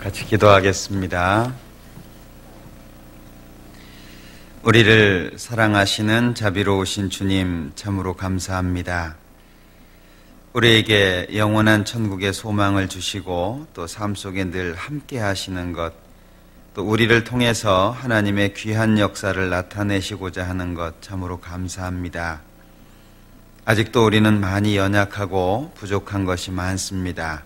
같이 기도하겠습니다. 우리를 사랑하시는 자비로우신 주님, 참으로 감사합니다. 우리에게 영원한 천국의 소망을 주시고 또 삶 속에 늘 함께 하시는 것, 또 우리를 통해서 하나님의 귀한 역사를 나타내시고자 하는 것 참으로 감사합니다. 아직도 우리는 많이 연약하고 부족한 것이 많습니다.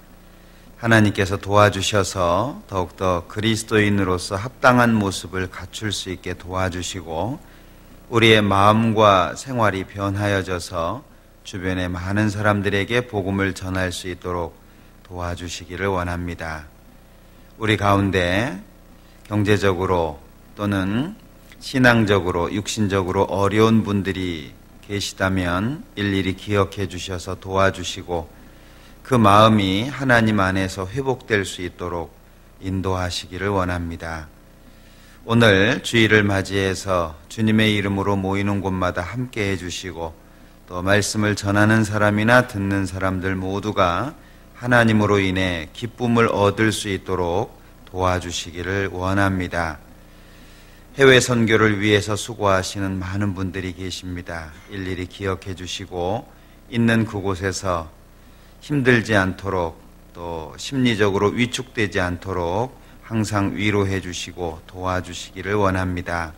하나님께서 도와주셔서 더욱더 그리스도인으로서 합당한 모습을 갖출 수 있게 도와주시고 우리의 마음과 생활이 변하여져서 주변의 많은 사람들에게 복음을 전할 수 있도록 도와주시기를 원합니다. 우리 가운데 경제적으로 또는 신앙적으로, 육신적으로 어려운 분들이 계시다면 일일이 기억해 주셔서 도와주시고 그 마음이 하나님 안에서 회복될 수 있도록 인도하시기를 원합니다. 오늘 주일을 맞이해서 주님의 이름으로 모이는 곳마다 함께 해주시고 또 말씀을 전하는 사람이나 듣는 사람들 모두가 하나님으로 인해 기쁨을 얻을 수 있도록 도와주시기를 원합니다. 해외 선교를 위해서 수고하시는 많은 분들이 계십니다. 일일이 기억해 주시고 있는 그곳에서 힘들지 않도록 또 심리적으로 위축되지 않도록 항상 위로해 주시고 도와주시기를 원합니다.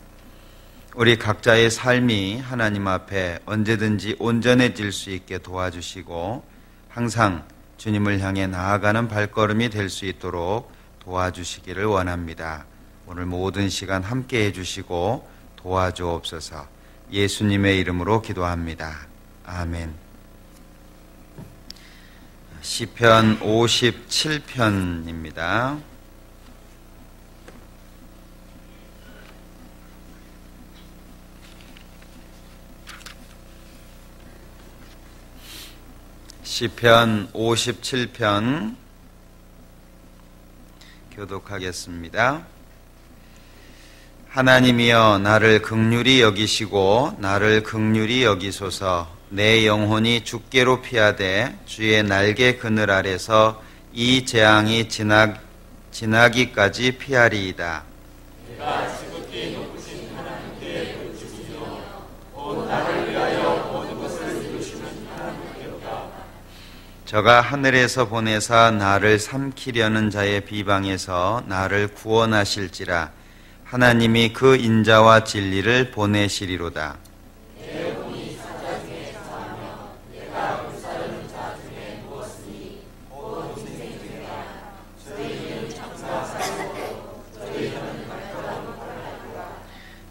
우리 각자의 삶이 하나님 앞에 언제든지 온전해질 수 있게 도와주시고 항상 주님을 향해 나아가는 발걸음이 될 수 있도록 도와주시기를 원합니다. 오늘 모든 시간 함께 해주시고 도와주옵소서. 예수님의 이름으로 기도합니다. 아멘. 시편 57편입니다. 시편 57편 교독하겠습니다. 하나님이여 나를 긍휼히 여기시고 나를 긍휼히 여기소서. 내 영혼이 주께로 피하되 주의 날개 그늘 아래서 이 재앙이 지나기까지 피하리이다. 내가 지극히 높으신 하나님께 부르짖으며 온 나를 위하여 모든 것을 이루시는 하나님께로다. 저가 하늘에서 보내사 나를 삼키려는 자의 비방에서 나를 구원하실지라. 하나님이 그 인자와 진리를 보내시리로다. 내 영혼이 사자 중에 사하며 내가 불사르는 자 중에 누웠으니 온 인생 중에나 저희는 장사 살고 저희는 발걸음을 하리라.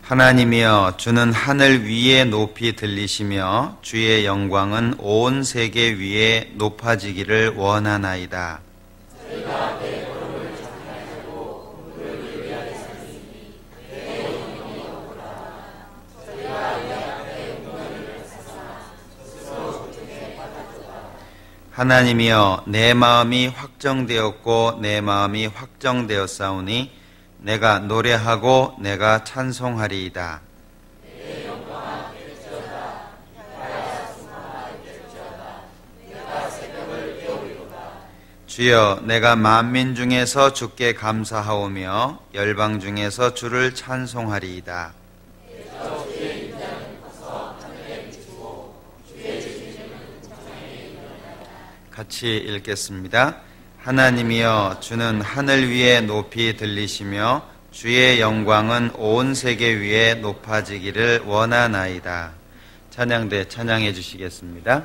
하나님이여 주는 하늘 위에 높이 들리시며 주의 영광은 온 세계 위에 높아지기를 원하나이다. 저희가 내 걸음을 장하여고 그를 예배하게 살으니 내 영혼이 억울하나 저희가 내 앞에 응원을 하사나 스스로 고통에 받았도다. 하나님이여 내 마음이 확정되었고 내 마음이 확정되었사오니 내가 노래하고 내가 찬송하리이다. 내 영광아 될지어다 나의 승화가 될지어다 내가 새벽을 깨우리로다. 주여 내가 만민 중에서 주께 감사하오며 열방 중에서 주를 찬송하리이다. 저 주의 인자는 커서 하늘에 비추고 주의 주시는 천상에 이르나이다. 같이 읽겠습니다. 하나님이여 주는 하늘 위에 높이 들리시며 주의 영광은 온 세계 위에 높아지기를 원하나이다. 찬양대 찬양해 주시겠습니다.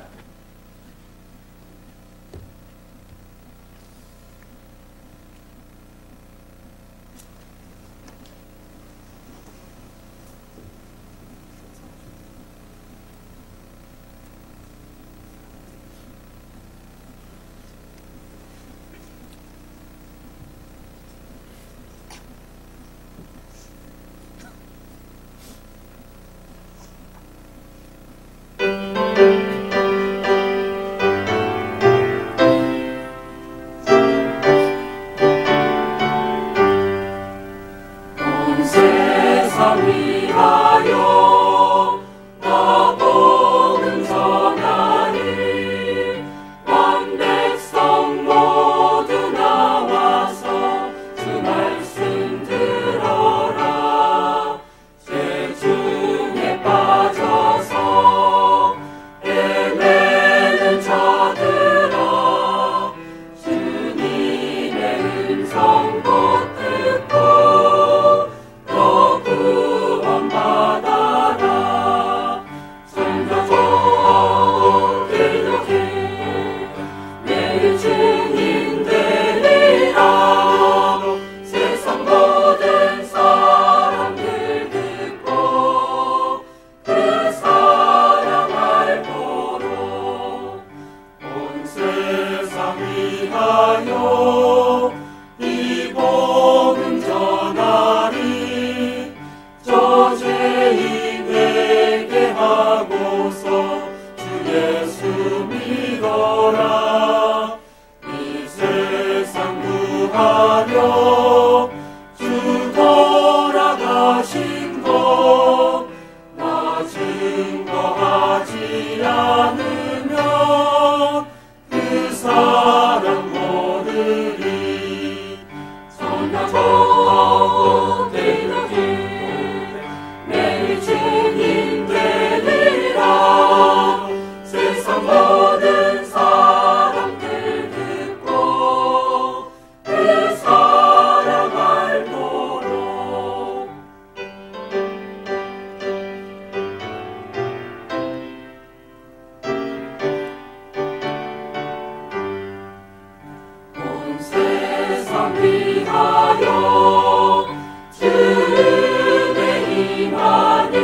기억하려 주 돌아가신 것 나 증거하지 않으면 그 사랑 모르리. 선하고 대낮에 매일 증인 되리라. 세상 모든 사람들 듣고 그 사랑 알도록. 온 세상 위하여 주 은혜 임하니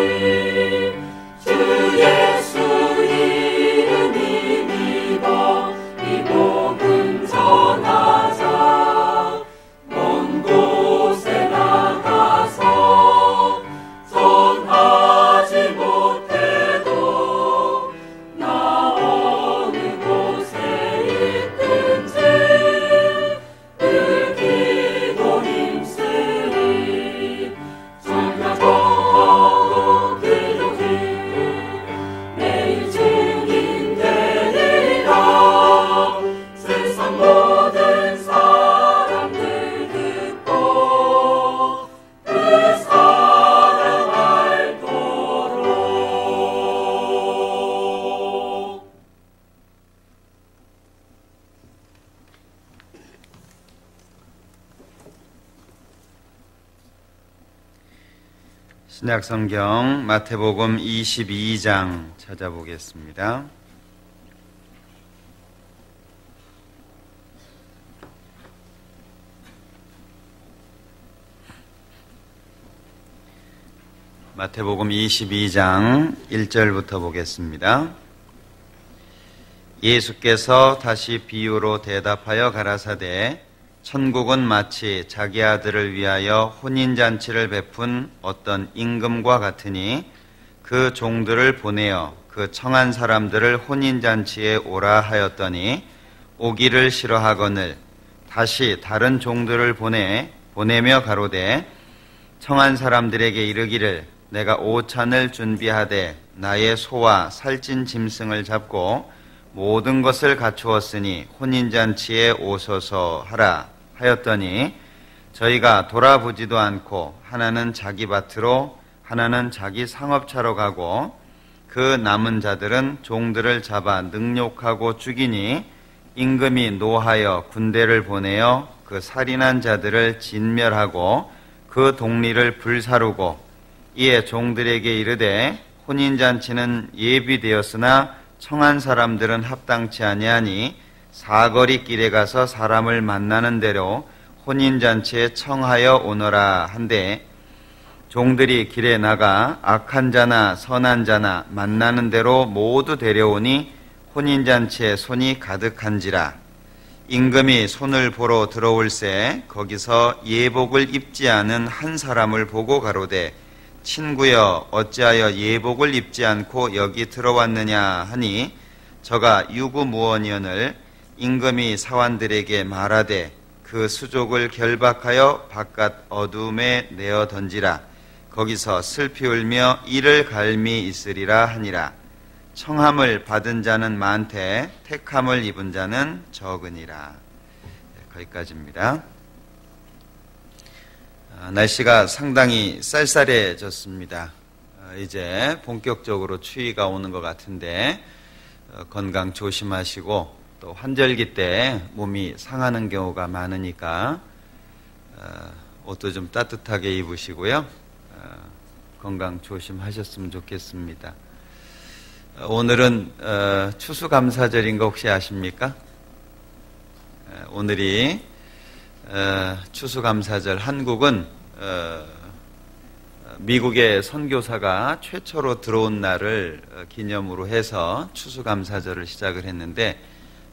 주 예수 이름 믿어 이 복음 전하자. 먼 곳에 나가서 전하지 못해도 나 어느 곳에 있든지 늘 기도 힘쓰리. 정하고 기도히 매일 증인 되리라. 세상 모든 사람들 듣고 그 사랑 알도록. 신약성경 마태복음 22장 찾아보겠습니다. 마태복음 22장 1절부터 보겠습니다. 예수께서 다시 비유로 대답하여 가라사대 천국은 마치 자기 아들을 위하여 혼인잔치를 베푼 어떤 임금과 같으니 그 종들을 보내어 그 청한 사람들을 혼인잔치에 오라 하였더니 오기를 싫어하거늘 다시 다른 종들을 보내며 가로되 청한 사람들에게 이르기를 내가 오찬을 준비하되 나의 소와 살찐 짐승을 잡고 모든 것을 갖추었으니 혼인잔치에 오소서 하라 하였더니 저희가 돌아보지도 않고 하나는 자기 밭으로 하나는 자기 상업차로 가고 그 남은 자들은 종들을 잡아 능욕하고 죽이니 임금이 노하여 군대를 보내어 그 살인한 자들을 진멸하고 그 동리를 불사르고 이에 종들에게 이르되 혼인잔치는 예비되었으나 청한 사람들은 합당치 아니하니 사거리 길에 가서 사람을 만나는 대로 혼인잔치에 청하여 오너라 한데 종들이 길에 나가 악한 자나 선한 자나 만나는 대로 모두 데려오니 혼인잔치에 손이 가득한지라. 임금이 손을 보러 들어올새 거기서 예복을 입지 않은 한 사람을 보고 가로되 친구여 어찌하여 예복을 입지 않고 여기 들어왔느냐 하니 저가 유구무원이언을 임금이 사환들에게 말하되 그 수족을 결박하여 바깥 어둠에 내어 던지라. 거기서 슬피 울며 이를 갈미 있으리라 하니라. 청함을 받은 자는 많되 택함을 입은 자는 적으니라. 거기까지입니다. 날씨가 상당히 쌀쌀해졌습니다. 이제 본격적으로 추위가 오는 것 같은데 건강 조심하시고 또 환절기 때 몸이 상하는 경우가 많으니까 옷도 좀 따뜻하게 입으시고요. 건강 조심하셨으면 좋겠습니다. 오늘은 추수감사절인 거 혹시 아십니까? 오늘이 추수감사절. 한국은 미국의 선교사가 최초로 들어온 날을 기념으로 해서 추수감사절을 시작을 했는데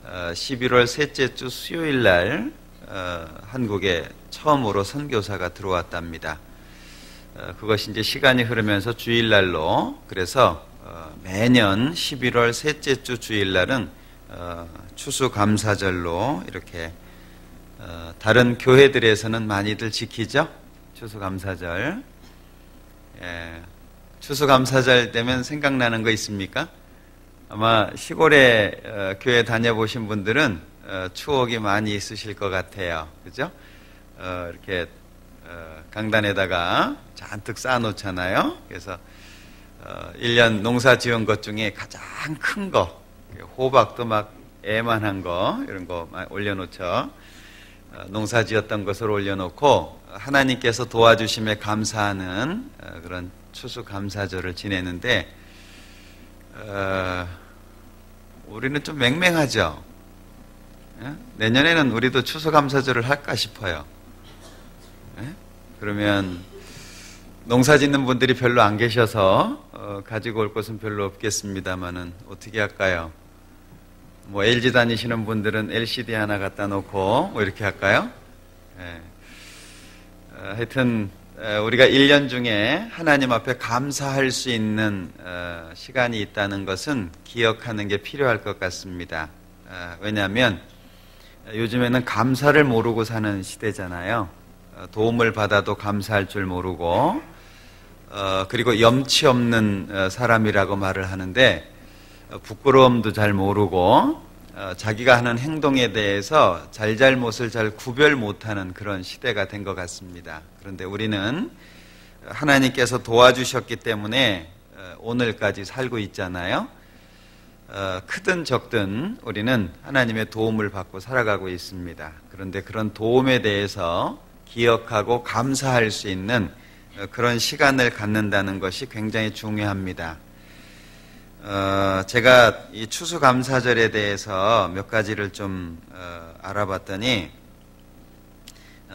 11월 셋째 주 수요일 날 한국에 처음으로 선교사가 들어왔답니다. 그것이 이제 시간이 흐르면서 주일날로, 그래서 매년 11월 셋째 주 주일날은 추수감사절로 이렇게 다른 교회들에서는 많이들 지키죠? 추수감사절. 예, 추수감사절 되면 생각나는 거 있습니까? 아마 시골에 교회 다녀보신 분들은 추억이 많이 있으실 것 같아요. 그죠? 이렇게 강단에다가 잔뜩 쌓아놓잖아요. 그래서 1년 농사 지은 것 중에 가장 큰 거, 호박도 막 애만한 거, 이런 거 올려놓죠. 농사 지었던 것을 올려놓고 하나님께서 도와주심에 감사하는 그런 추수감사절을 지내는데, 우리는 좀 맹맹하죠. 내년에는 우리도 추수감사절을 할까 싶어요. 그러면 농사 짓는 분들이 별로 안 계셔서 가지고 올 것은 별로 없겠습니다만은 어떻게 할까요? 뭐 LG 다니시는 분들은 LCD 하나 갖다 놓고 뭐 이렇게 할까요? 하여튼 우리가 1년 중에 하나님 앞에 감사할 수 있는 시간이 있다는 것은 기억하는 게 필요할 것 같습니다. 왜냐하면 요즘에는 감사를 모르고 사는 시대잖아요. 도움을 받아도 감사할 줄 모르고, 그리고 염치 없는 사람이라고 말을 하는데, 부끄러움도 잘 모르고, 자기가 하는 행동에 대해서 잘잘못을 잘 구별 못하는 그런 시대가 된 것 같습니다. 그런데 우리는 하나님께서 도와주셨기 때문에 오늘까지 살고 있잖아요. 크든 적든 우리는 하나님의 도움을 받고 살아가고 있습니다. 그런데 그런 도움에 대해서 기억하고 감사할 수 있는 그런 시간을 갖는다는 것이 굉장히 중요합니다. 제가 이 추수감사절에 대해서 몇 가지를 좀 알아봤더니,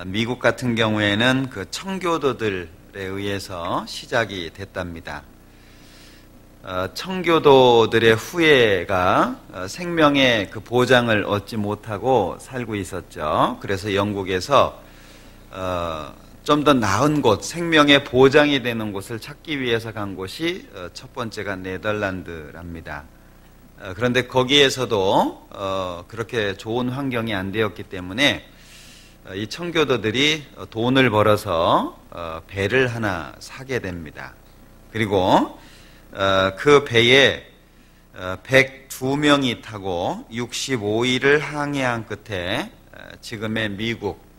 미국 같은 경우에는 그 청교도들에 의해서 시작이 됐답니다. 청교도들의 후예가 생명의 그 보장을 얻지 못하고 살고 있었죠. 그래서 영국에서 좀 더 나은 곳, 생명의 보장이 되는 곳을 찾기 위해서 간 곳이 첫 번째가 네덜란드랍니다. 그런데 거기에서도 그렇게 좋은 환경이 안 되었기 때문에 이 청교도들이 돈을 벌어서 배를 하나 사게 됩니다. 그리고 그 배에 102명이 타고 65일을 항해한 끝에 지금의 미국,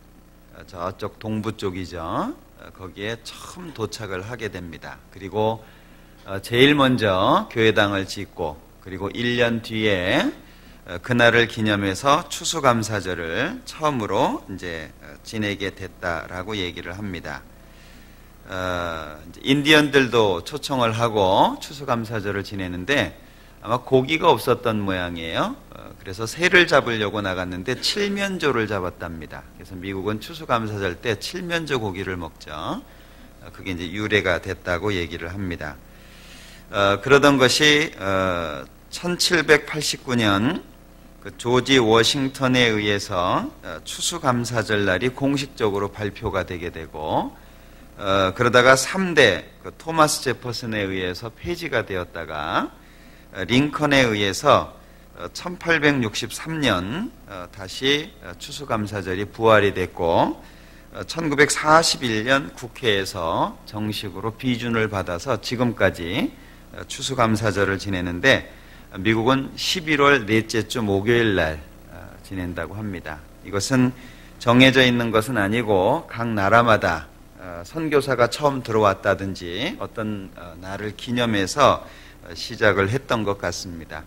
저쪽 동부 쪽이죠. 거기에 처음 도착을 하게 됩니다. 그리고 제일 먼저 교회당을 짓고, 그리고 1년 뒤에 그날을 기념해서 추수감사절을 처음으로 이제 지내게 됐다라고 얘기를 합니다. 인디언들도 초청을 하고 추수감사절을 지내는데 아마 고기가 없었던 모양이에요. 그래서 새를 잡으려고 나갔는데 칠면조를 잡았답니다. 그래서 미국은 추수감사절 때 칠면조 고기를 먹죠. 그게 이제 유래가 됐다고 얘기를 합니다. 그러던 것이 1789년 그 조지 워싱턴에 의해서 추수감사절 날이 공식적으로 발표가 되게 되고, 그러다가 3대 그 토마스 제퍼슨에 의해서 폐지가 되었다가 링컨에 의해서 1863년 다시 추수감사절이 부활이 됐고, 1941년 국회에서 정식으로 비준을 받아서 지금까지 추수감사절을 지내는데, 미국은 11월 넷째 주 목요일 날 지낸다고 합니다. 이것은 정해져 있는 것은 아니고 각 나라마다 선교사가 처음 들어왔다든지 어떤 날을 기념해서 시작을 했던 것 같습니다.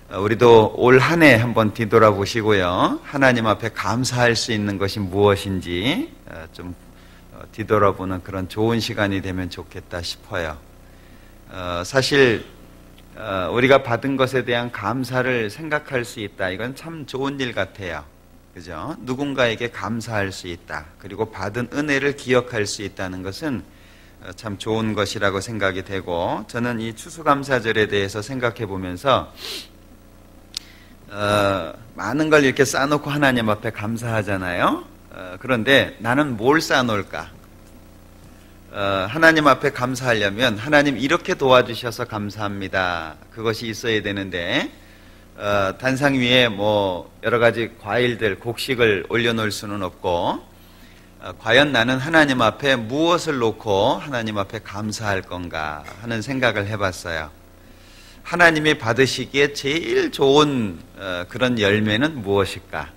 우리도 올 한 해 한번 뒤돌아보시고요. 하나님 앞에 감사할 수 있는 것이 무엇인지 좀 뒤돌아보는 그런 좋은 시간이 되면 좋겠다 싶어요. 사실 우리가 받은 것에 대한 감사를 생각할 수 있다. 이건 참 좋은 일 같아요. 그죠? 누군가에게 감사할 수 있다. 그리고 받은 은혜를 기억할 수 있다는 것은 참 좋은 것이라고 생각이 되고, 저는 이 추수감사절에 대해서 생각해 보면서 많은 걸 이렇게 쌓아놓고 하나님 앞에 감사하잖아요. 그런데 나는 뭘 쌓아놓을까? 하나님 앞에 감사하려면 하나님 이렇게 도와주셔서 감사합니다. 그것이 있어야 되는데, 단상 위에 뭐 여러 가지 과일들, 곡식을 올려놓을 수는 없고, 과연 나는 하나님 앞에 무엇을 놓고 하나님 앞에 감사할 건가 하는 생각을 해봤어요. 하나님이 받으시기에 제일 좋은 그런 열매는 무엇일까?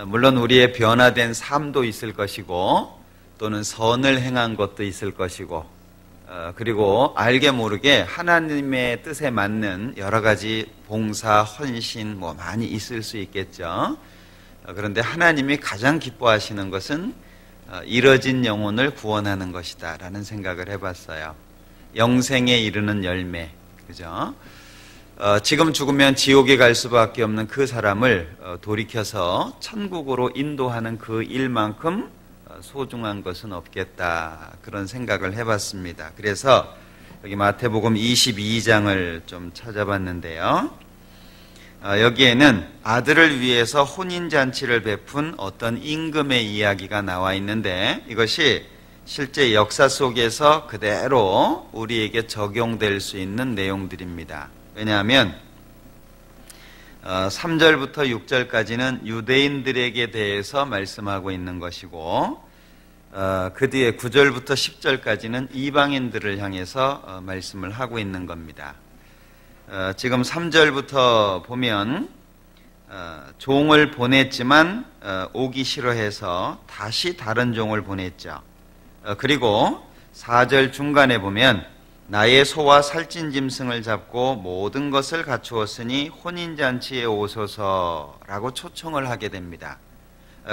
물론 우리의 변화된 삶도 있을 것이고, 또는 선을 행한 것도 있을 것이고, 그리고 알게 모르게 하나님의 뜻에 맞는 여러 가지 봉사, 헌신 뭐 많이 있을 수 있겠죠. 그런데 하나님이 가장 기뻐하시는 것은 이뤄진 영혼을 구원하는 것이다 라는 생각을 해봤어요. 영생에 이르는 열매, 그죠? 지금 죽으면 지옥에 갈 수밖에 없는 그 사람을 돌이켜서 천국으로 인도하는 그 일만큼 소중한 것은 없겠다, 그런 생각을 해봤습니다. 그래서 여기 마태복음 22장을 좀 찾아봤는데요. 여기에는 아들을 위해서 혼인잔치를 베푼 어떤 임금의 이야기가 나와 있는데, 이것이 실제 역사 속에서 그대로 우리에게 적용될 수 있는 내용들입니다. 왜냐하면 3절부터 6절까지는 유대인들에게 대해서 말씀하고 있는 것이고, 그 뒤에 9절부터 10절까지는 이방인들을 향해서 말씀을 하고 있는 겁니다. 지금 3절부터 보면 종을 보냈지만 오기 싫어해서 다시 다른 종을 보냈죠. 그리고 4절 중간에 보면 나의 소와 살찐 짐승을 잡고 모든 것을 갖추었으니 혼인잔치에 오소서라고 초청을 하게 됩니다.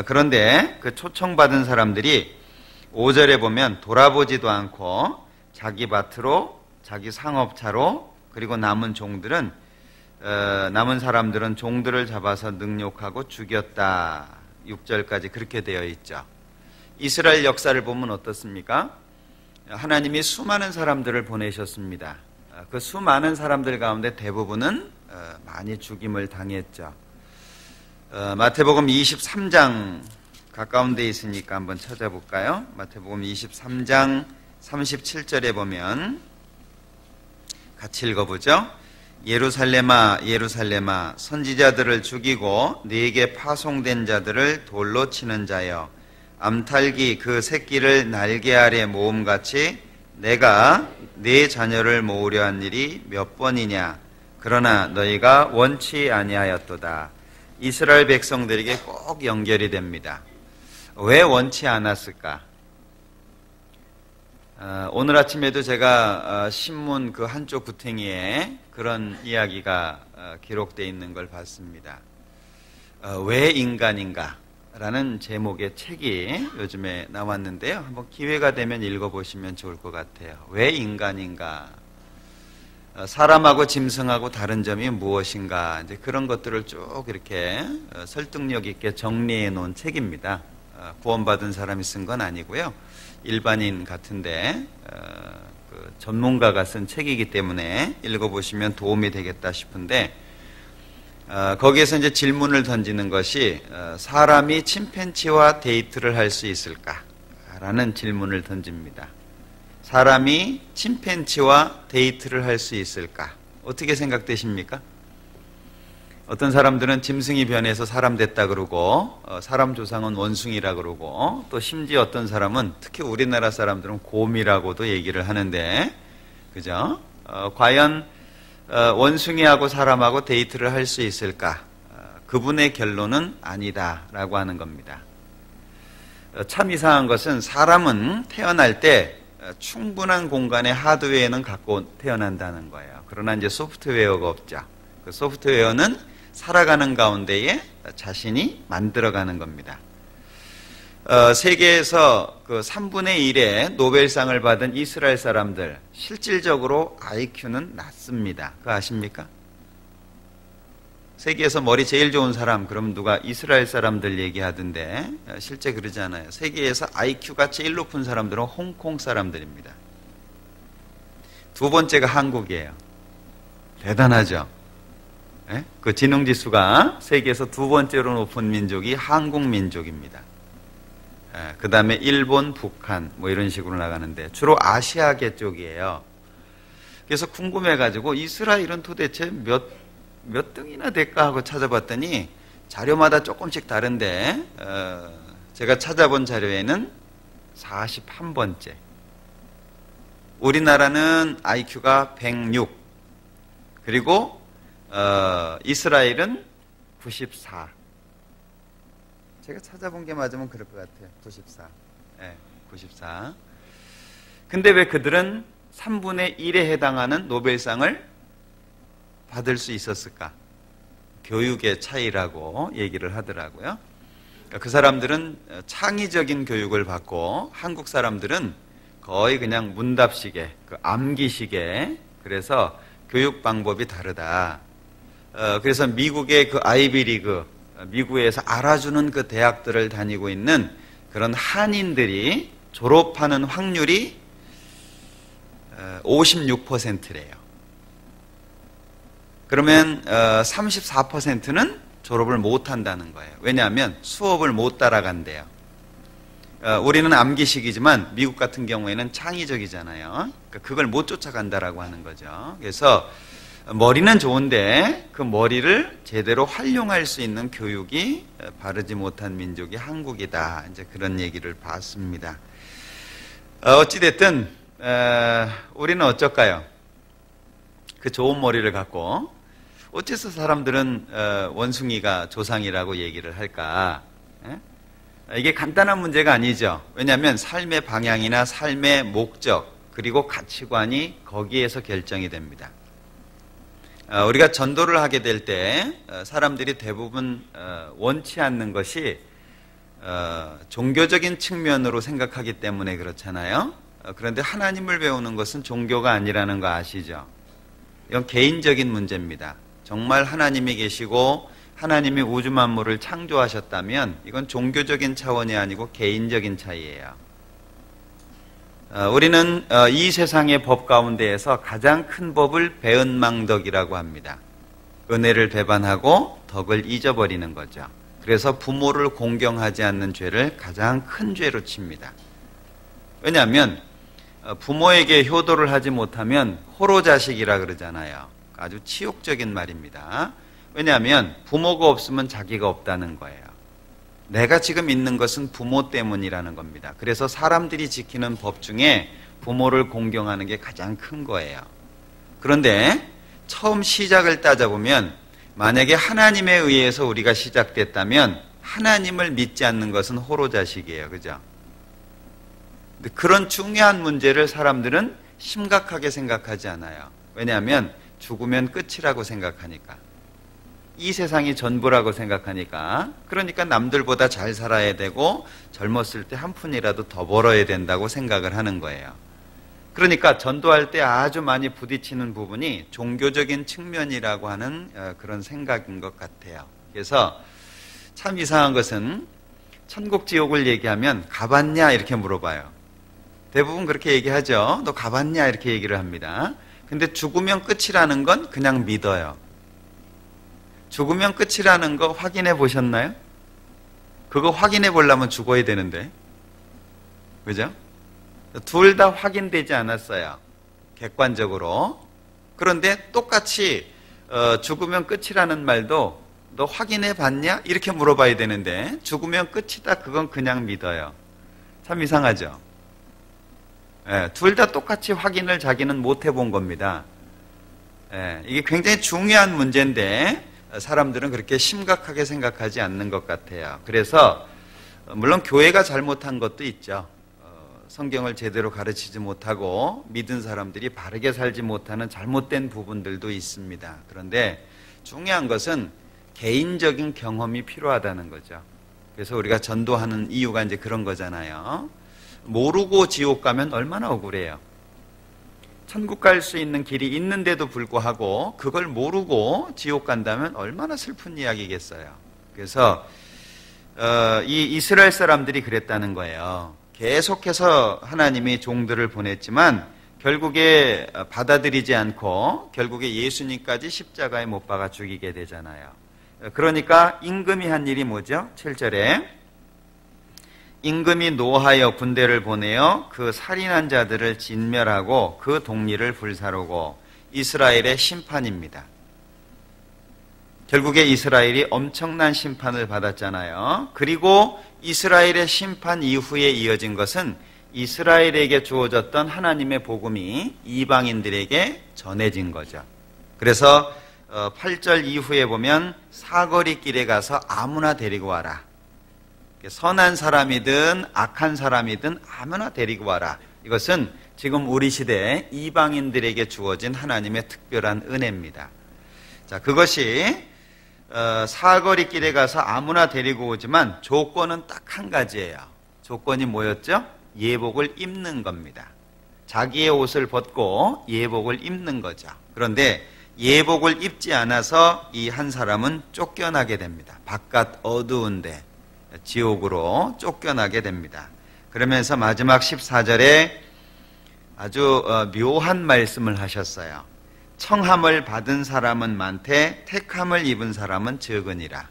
그런데 그 초청받은 사람들이 5절에 보면 돌아보지도 않고 자기 밭으로, 자기 상업차로, 그리고 남은 사람들은 종들을 잡아서 능욕하고 죽였다. 6절까지 그렇게 되어 있죠. 이스라엘 역사를 보면 어떻습니까? 하나님이 수많은 사람들을 보내셨습니다. 그 수많은 사람들 가운데 대부분은 많이 죽임을 당했죠. 마태복음 23장 가까운 데 있으니까 한번 찾아볼까요? 마태복음 23장 37절에 보면 같이 읽어보죠. 예루살렘아 예루살렘아 선지자들을 죽이고 네게 파송된 자들을 돌로 치는 자여, 암탉이 그 새끼를 날개 아래 모음같이 내가 네 자녀를 모으려 한 일이 몇 번이냐. 그러나 너희가 원치 아니하였도다. 이스라엘 백성들에게 꼭 연결이 됩니다. 왜 원치 않았을까? 오늘 아침에도 제가 신문 그 한쪽 구탱이에 그런 이야기가 기록되어 있는 걸 봤습니다. 왜 인간인가? 라는 제목의 책이 요즘에 나왔는데요. 한번 기회가 되면 읽어보시면 좋을 것 같아요. 왜 인간인가? 사람하고 짐승하고 다른 점이 무엇인가? 이제 그런 것들을 쭉 이렇게 설득력 있게 정리해 놓은 책입니다. 구원받은 사람이 쓴 건 아니고요. 일반인 같은데 그 전문가가 쓴 책이기 때문에 읽어보시면 도움이 되겠다 싶은데, 거기에서 이제 질문을 던지는 것이 사람이 침팬지와 데이트를 할 수 있을까? 라는 질문을 던집니다. 사람이 침팬지와 데이트를 할 수 있을까? 어떻게 생각되십니까? 어떤 사람들은 짐승이 변해서 사람 됐다 그러고, 사람 조상은 원숭이라 그러고, 또 심지어 어떤 사람은, 특히 우리나라 사람들은 곰이라고도 얘기를 하는데, 그죠? 과연 원숭이하고 사람하고 데이트를 할 수 있을까? 그분의 결론은 아니다라고 하는 겁니다. 참 이상한 것은 사람은 태어날 때 충분한 공간의 하드웨어는 갖고 태어난다는 거예요. 그러나 이제 소프트웨어가 없죠. 그 소프트웨어는 살아가는 가운데에 자신이 만들어가는 겁니다. 세계에서 그 3분의 1의 노벨상을 받은 이스라엘 사람들, 실질적으로 IQ는 낮습니다. 그거 아십니까? 세계에서 머리 제일 좋은 사람, 그럼 누가 이스라엘 사람들 얘기하던데, 실제 그러지 않아요. 세계에서 IQ가 제일 높은 사람들은 홍콩 사람들입니다. 두 번째가 한국이에요. 대단하죠? 네? 그 지능지수가 세계에서 두 번째로 높은 민족이 한국 민족입니다. 그 다음에 일본, 북한 뭐 이런 식으로 나가는데 주로 아시아계 쪽이에요. 그래서 궁금해가지고 이스라엘은 도대체 몇 몇 등이나 될까 하고 찾아봤더니 자료마다 조금씩 다른데 제가 찾아본 자료에는 41번째. 우리나라는 IQ가 106, 그리고 이스라엘은 94. 제가 찾아본 게 맞으면 그럴 것 같아요. 94. 네, 94. 근데 왜 그들은 3분의 1에 해당하는 노벨상을 받을 수 있었을까? 교육의 차이라고 얘기를 하더라고요. 그 사람들은 창의적인 교육을 받고 한국 사람들은 거의 그냥 문답식의 그 암기식의, 그래서 교육 방법이 다르다. 그래서 미국의 그 아이비리그, 미국에서 알아주는 그 대학들을 다니고 있는 그런 한인들이 졸업하는 확률이 56%래요. 그러면 34%는 졸업을 못한다는 거예요. 왜냐하면 수업을 못 따라간대요. 우리는 암기식이지만 미국 같은 경우에는 창의적이잖아요. 그러니까 그걸 못 쫓아간다라고 하는 거죠. 그래서 머리는 좋은데 그 머리를 제대로 활용할 수 있는 교육이 바르지 못한 민족이 한국이다. 이제 그런 얘기를 봤습니다. 어찌됐든 우리는 어쩔까요? 그 좋은 머리를 갖고 어째서 사람들은 원숭이가 조상이라고 얘기를 할까? 이게 간단한 문제가 아니죠. 왜냐하면 삶의 방향이나 삶의 목적 그리고 가치관이 거기에서 결정이 됩니다. 우리가 전도를 하게 될 때 사람들이 대부분 원치 않는 것이 종교적인 측면으로 생각하기 때문에 그렇잖아요. 그런데 하나님을 배우는 것은 종교가 아니라는 거 아시죠? 이건 개인적인 문제입니다. 정말 하나님이 계시고 하나님이 우주 만물을 창조하셨다면 이건 종교적인 차원이 아니고 개인적인 차이예요. 우리는 이 세상의 법 가운데에서 가장 큰 법을 배은망덕이라고 합니다. 은혜를 배반하고 덕을 잊어버리는 거죠. 그래서 부모를 공경하지 않는 죄를 가장 큰 죄로 칩니다. 왜냐하면 부모에게 효도를 하지 못하면 호로자식이라 그러잖아요. 아주 치욕적인 말입니다. 왜냐하면 부모가 없으면 자기가 없다는 거예요. 내가 지금 있는 것은 부모 때문이라는 겁니다. 그래서 사람들이 지키는 법 중에 부모를 공경하는 게 가장 큰 거예요. 그런데 처음 시작을 따져보면 만약에 하나님에 의해서 우리가 시작됐다면 하나님을 믿지 않는 것은 호로자식이에요. 그죠? 근데 그런 중요한 문제를 사람들은 심각하게 생각하지 않아요. 왜냐하면 죽으면 끝이라고 생각하니까. 이 세상이 전부라고 생각하니까. 그러니까 남들보다 잘 살아야 되고 젊었을 때 한 푼이라도 더 벌어야 된다고 생각을 하는 거예요. 그러니까 전도할 때 아주 많이 부딪히는 부분이 종교적인 측면이라고 하는 그런 생각인 것 같아요. 그래서 참 이상한 것은 천국 지옥을 얘기하면 가봤냐 이렇게 물어봐요. 대부분 그렇게 얘기하죠. 너 가봤냐 이렇게 얘기를 합니다. 근데 죽으면 끝이라는 건 그냥 믿어요. 죽으면 끝이라는 거 확인해 보셨나요? 그거 확인해 보려면 죽어야 되는데. 그죠? 둘 다 확인되지 않았어요. 객관적으로. 그런데 똑같이 죽으면 끝이라는 말도 너 확인해 봤냐? 이렇게 물어봐야 되는데 죽으면 끝이다. 그건 그냥 믿어요. 참 이상하죠? 둘 다 똑같이 확인을 자기는 못 해본 겁니다. 이게 굉장히 중요한 문제인데 사람들은 그렇게 심각하게 생각하지 않는 것 같아요. 그래서 물론 교회가 잘못한 것도 있죠. 성경을 제대로 가르치지 못하고 믿은 사람들이 바르게 살지 못하는 잘못된 부분들도 있습니다. 그런데 중요한 것은 개인적인 경험이 필요하다는 거죠. 그래서 우리가 전도하는 이유가 이제 그런 거잖아요. 모르고 지옥 가면 얼마나 억울해요. 천국 갈 수 있는 길이 있는데도 불구하고 그걸 모르고 지옥 간다면 얼마나 슬픈 이야기겠어요. 그래서 이 이스라엘 사람들이 그랬다는 거예요. 계속해서 하나님이 종들을 보냈지만 결국에 받아들이지 않고 결국에 예수님까지 십자가에 못 박아 죽이게 되잖아요. 그러니까 임금이 한 일이 뭐죠? 7절에 임금이 노하여 군대를 보내어 그 살인한 자들을 진멸하고 그 동리를 불사르고 이스라엘의 심판입니다. 결국에 이스라엘이 엄청난 심판을 받았잖아요. 그리고 이스라엘의 심판 이후에 이어진 것은 이스라엘에게 주어졌던 하나님의 복음이 이방인들에게 전해진 거죠. 그래서 8절 이후에 보면 사거리 길에 가서 아무나 데리고 와라. 선한 사람이든 악한 사람이든 아무나 데리고 와라. 이것은 지금 우리 시대에 이방인들에게 주어진 하나님의 특별한 은혜입니다. 자, 그것이 사거리 길에 가서 아무나 데리고 오지만 조건은 딱 한 가지예요. 조건이 뭐였죠? 예복을 입는 겁니다. 자기의 옷을 벗고 예복을 입는 거죠. 그런데 예복을 입지 않아서 이 한 사람은 쫓겨나게 됩니다. 바깥 어두운데 지옥으로 쫓겨나게 됩니다. 그러면서 마지막 14절에 아주 묘한 말씀을 하셨어요. 청함을 받은 사람은 많되 택함을 입은 사람은 적으니라.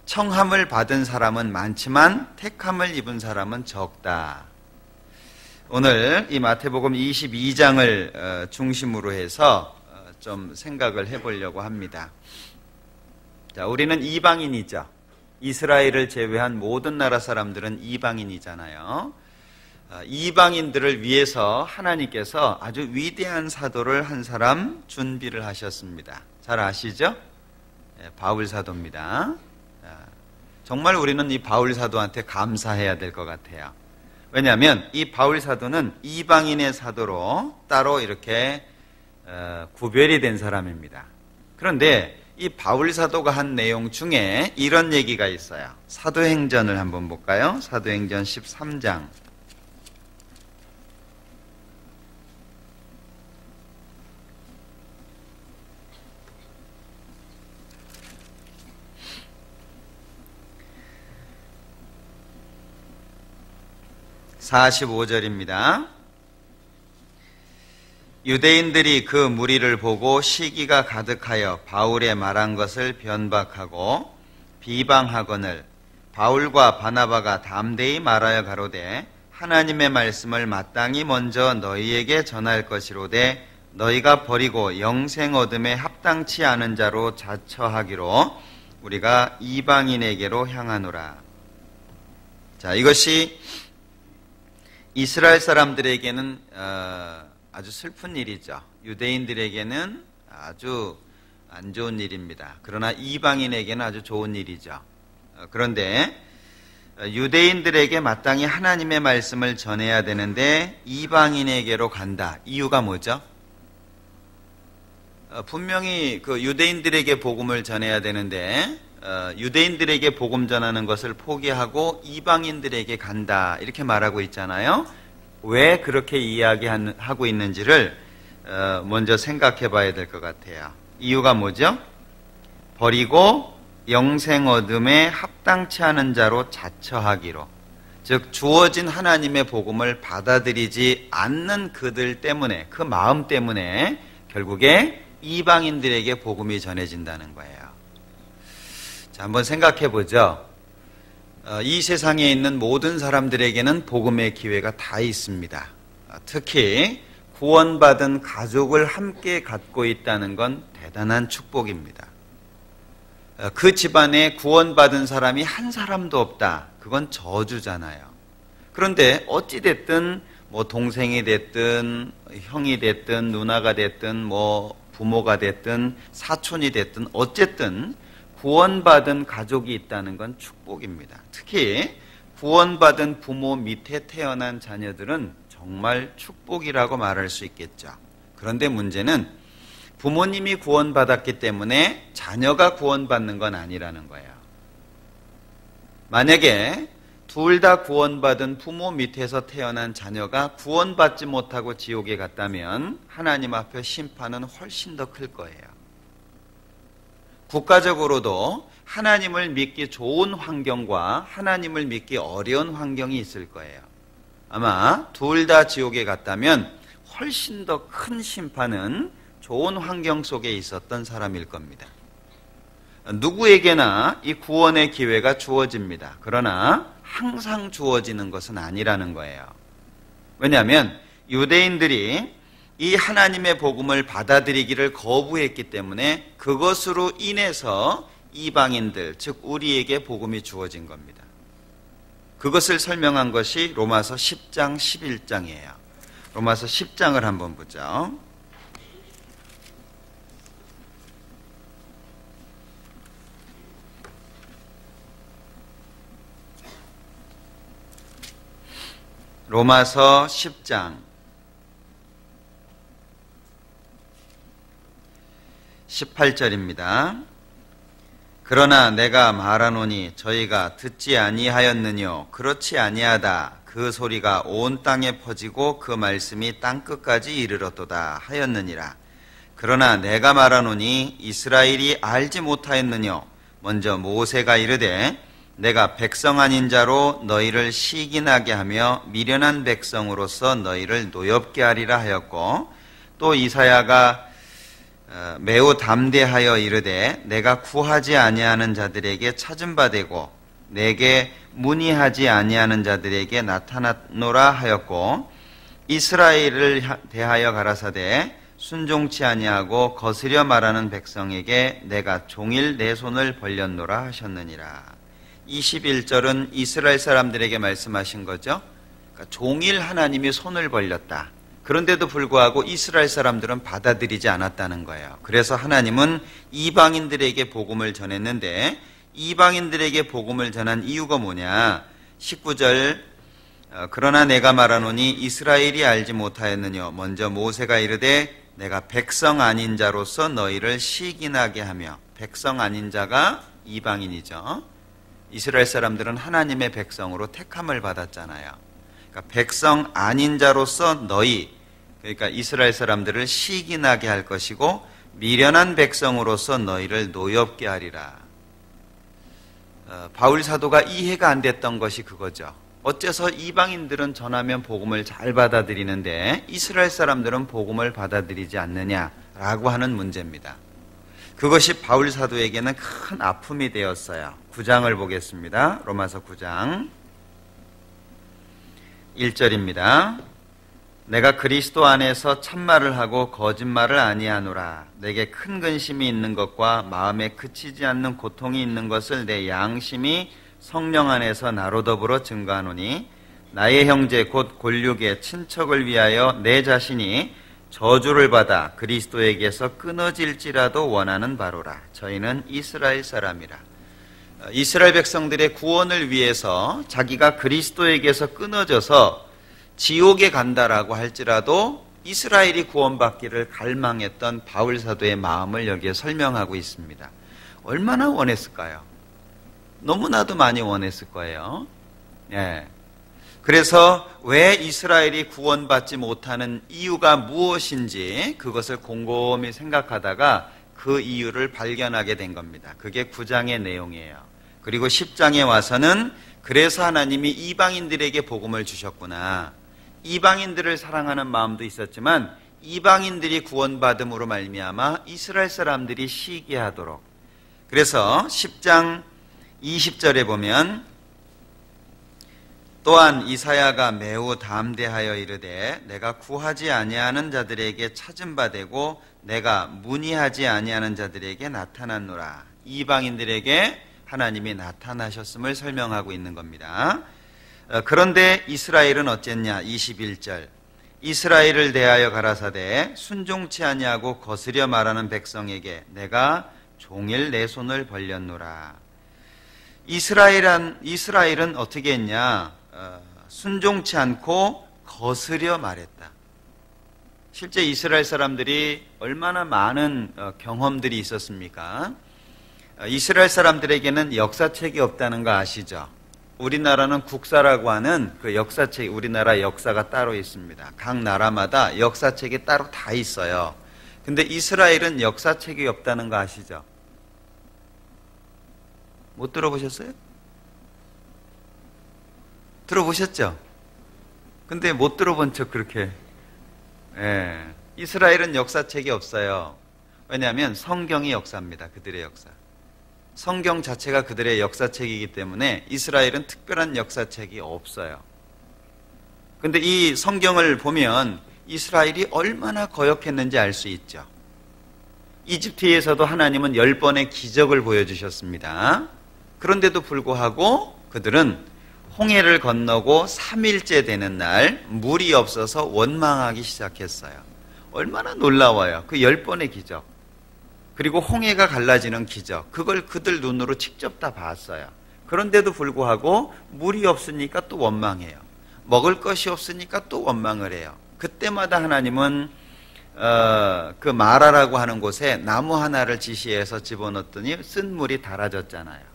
청함을 받은 사람은 많지만 택함을 입은 사람은 적다. 오늘 이 마태복음 22장을 중심으로 해서 좀 생각을 해보려고 합니다. 자, 우리는 이방인이죠. 이스라엘을 제외한 모든 나라 사람들은 이방인이잖아요. 이방인들을 위해서 하나님께서 아주 위대한 사도를 한 사람 준비를 하셨습니다. 잘 아시죠? 바울 사도입니다. 정말 우리는 이 바울 사도한테 감사해야 될 것 같아요. 왜냐하면 이 바울 사도는 이방인의 사도로 따로 이렇게 구별이 된 사람입니다. 그런데 이 바울 사도가 한 내용 중에 이런 얘기가 있어요. 사도행전을 한번 볼까요? 사도행전 13장. (45절입니다) 유대인들이 그 무리를 보고 시기가 가득하여 바울의 말한 것을 변박하고 비방하거늘 바울과 바나바가 담대히 말하여 가로되 하나님의 말씀을 마땅히 먼저 너희에게 전할 것이로되 너희가 버리고 영생 얻음에 합당치 않은 자로 자처하기로 우리가 이방인에게로 향하노라. 자, 이것이 이스라엘 사람들에게는 아주 슬픈 일이죠. 유대인들에게는 아주 안 좋은 일입니다. 그러나 이방인에게는 아주 좋은 일이죠. 그런데 유대인들에게 마땅히 하나님의 말씀을 전해야 되는데 이방인에게로 간다. 이유가 뭐죠? 분명히 그 유대인들에게 복음을 전해야 되는데 유대인들에게 복음 전하는 것을 포기하고 이방인들에게 간다. 이렇게 말하고 있잖아요. 왜 그렇게 이야기하고 있는지를 먼저 생각해 봐야 될 것 같아요. 이유가 뭐죠? 버리고 영생 얻음에 합당치 않은 자로 자처하기로. 즉 주어진 하나님의 복음을 받아들이지 않는 그들 때문에, 그 마음 때문에 결국에 이방인들에게 복음이 전해진다는 거예요. 자, 한번 생각해 보죠. 이 세상에 있는 모든 사람들에게는 복음의 기회가 다 있습니다. 특히 구원받은 가족을 함께 갖고 있다는 건 대단한 축복입니다. 그 집안에 구원받은 사람이 한 사람도 없다. 그건 저주잖아요. 그런데 어찌됐든 뭐 동생이 됐든 형이 됐든 누나가 됐든 뭐 부모가 됐든 사촌이 됐든 어쨌든 구원받은 가족이 있다는 건 축복입니다. 특히 구원받은 부모 밑에 태어난 자녀들은 정말 축복이라고 말할 수 있겠죠. 그런데 문제는 부모님이 구원받았기 때문에 자녀가 구원받는 건 아니라는 거예요. 만약에 둘 다 구원받은 부모 밑에서 태어난 자녀가 구원받지 못하고 지옥에 갔다면 하나님 앞에 심판은 훨씬 더 클 거예요. 국가적으로도 하나님을 믿기 좋은 환경과 하나님을 믿기 어려운 환경이 있을 거예요. 아마 둘 다 지옥에 갔다면 훨씬 더 큰 심판은 좋은 환경 속에 있었던 사람일 겁니다. 누구에게나 이 구원의 기회가 주어집니다. 그러나 항상 주어지는 것은 아니라는 거예요. 왜냐하면 유대인들이 이 하나님의 복음을 받아들이기를 거부했기 때문에 그것으로 인해서 이방인들, 즉 우리에게 복음이 주어진 겁니다. 그것을 설명한 것이 로마서 10장, 11장이에요. 로마서 10장을 한번 보죠. 로마서 10장 18절입니다. 그러나 내가 말하노니 저희가 듣지 아니하였느뇨. 그렇지 아니하다. 그 소리가 온 땅에 퍼지고 그 말씀이 땅끝까지 이르렀도다 하였느니라. 그러나 내가 말하노니 이스라엘이 알지 못하였느뇨. 먼저 모세가 이르되 내가 백성 아닌 자로 너희를 시기나게 하며 미련한 백성으로서 너희를 노엽게 하리라 하였고, 또 이사야가 매우 담대하여 이르되 내가 구하지 아니하는 자들에게 찾은 바 되고 내게 문의하지 아니하는 자들에게 나타났노라 하였고, 이스라엘을 대하여 가라사대 순종치 아니하고 거스려 말하는 백성에게 내가 종일 내 손을 벌렸노라 하셨느니라. 21절은 이스라엘 사람들에게 말씀하신 거죠. 그러니까 종일 하나님이 손을 벌렸다. 그런데도 불구하고 이스라엘 사람들은 받아들이지 않았다는 거예요. 그래서 하나님은 이방인들에게 복음을 전했는데, 이방인들에게 복음을 전한 이유가 뭐냐? 19절 그러나 내가 말하노니 이스라엘이 알지 못하였느뇨. 먼저 모세가 이르되 내가 백성 아닌 자로서 너희를 시기나게 하며. 백성 아닌 자가 이방인이죠. 이스라엘 사람들은 하나님의 백성으로 택함을 받았잖아요. 그러니까 백성 아닌 자로서 너희, 그러니까 이스라엘 사람들을 시기나게 할 것이고 미련한 백성으로서 너희를 노엽게 하리라. 바울 사도가 이해가 안 됐던 것이 그거죠. 어째서 이방인들은 전하면 복음을 잘 받아들이는데 이스라엘 사람들은 복음을 받아들이지 않느냐라고 하는 문제입니다. 그것이 바울 사도에게는 큰 아픔이 되었어요. 9장을 보겠습니다. 로마서 9장 1절입니다. 내가 그리스도 안에서 참말을 하고 거짓말을 아니하노라. 내게 큰 근심이 있는 것과 마음에 그치지 않는 고통이 있는 것을 내 양심이 성령 안에서 나로 더불어 증거하노니, 나의 형제 곧 골육의 친척을 위하여 내 자신이 저주를 받아 그리스도에게서 끊어질지라도 원하는 바로라. 저희는 이스라엘 사람이라. 이스라엘 백성들의 구원을 위해서 자기가 그리스도에게서 끊어져서 지옥에 간다라고 할지라도 이스라엘이 구원받기를 갈망했던 바울 사도의 마음을 여기에 설명하고 있습니다. 얼마나 원했을까요? 너무나도 많이 원했을 거예요. 예. 그래서 왜 이스라엘이 구원받지 못하는 이유가 무엇인지 그것을 곰곰이 생각하다가 그 이유를 발견하게 된 겁니다. 그게 9장의 내용이에요. 그리고 10장에 와서는 그래서 하나님이 이방인들에게 복음을 주셨구나. 이방인들을 사랑하는 마음도 있었지만 이방인들이 구원받음으로 말미암아 이스라엘 사람들이 시기하도록. 그래서 10장 20절에 보면 또한 이사야가 매우 담대하여 이르되 내가 구하지 아니하는 자들에게 찾은 바 되고 내가 문의하지 아니하는 자들에게 나타났노라. 이방인들에게 하나님이 나타나셨음을 설명하고 있는 겁니다. 그런데 이스라엘은 어쨌냐? 21절 이스라엘을 대하여 가라사대 순종치 아니하고 거스려 말하는 백성에게 내가 종일 내 손을 벌렸노라. 이스라엘은 어떻게 했냐? 순종치 않고 거스려 말했다. 실제 이스라엘 사람들이 얼마나 많은 경험들이 있었습니까? 이스라엘 사람들에게는 역사책이 없다는 거 아시죠? 우리나라는 국사라고 하는 그 역사책, 우리나라 역사가 따로 있습니다. 각 나라마다 역사책이 따로 다 있어요. 근데 이스라엘은 역사책이 없다는 거 아시죠? 못 들어보셨어요? 들어보셨죠? 근데 못 들어본 척 그렇게. 예. 이스라엘은 역사책이 없어요. 왜냐하면 성경이 역사입니다. 그들의 역사. 성경 자체가 그들의 역사책이기 때문에 이스라엘은 특별한 역사책이 없어요. 근데 이 성경을 보면 이스라엘이 얼마나 거역했는지 알 수 있죠. 이집트에서도 하나님은 10번의 기적을 보여주셨습니다. 그런데도 불구하고 그들은 홍해를 건너고 3일째 되는 날 물이 없어서 원망하기 시작했어요. 얼마나 놀라워요. 그 10번의 기적. 그리고 홍해가 갈라지는 기적. 그걸 그들 눈으로 직접 다 봤어요. 그런데도 불구하고 물이 없으니까 또 원망해요. 먹을 것이 없으니까 또 원망을 해요. 그때마다 하나님은 그 마라라고 하는 곳에 나무 하나를 지시해서 집어넣었더니 쓴 물이 달아졌잖아요.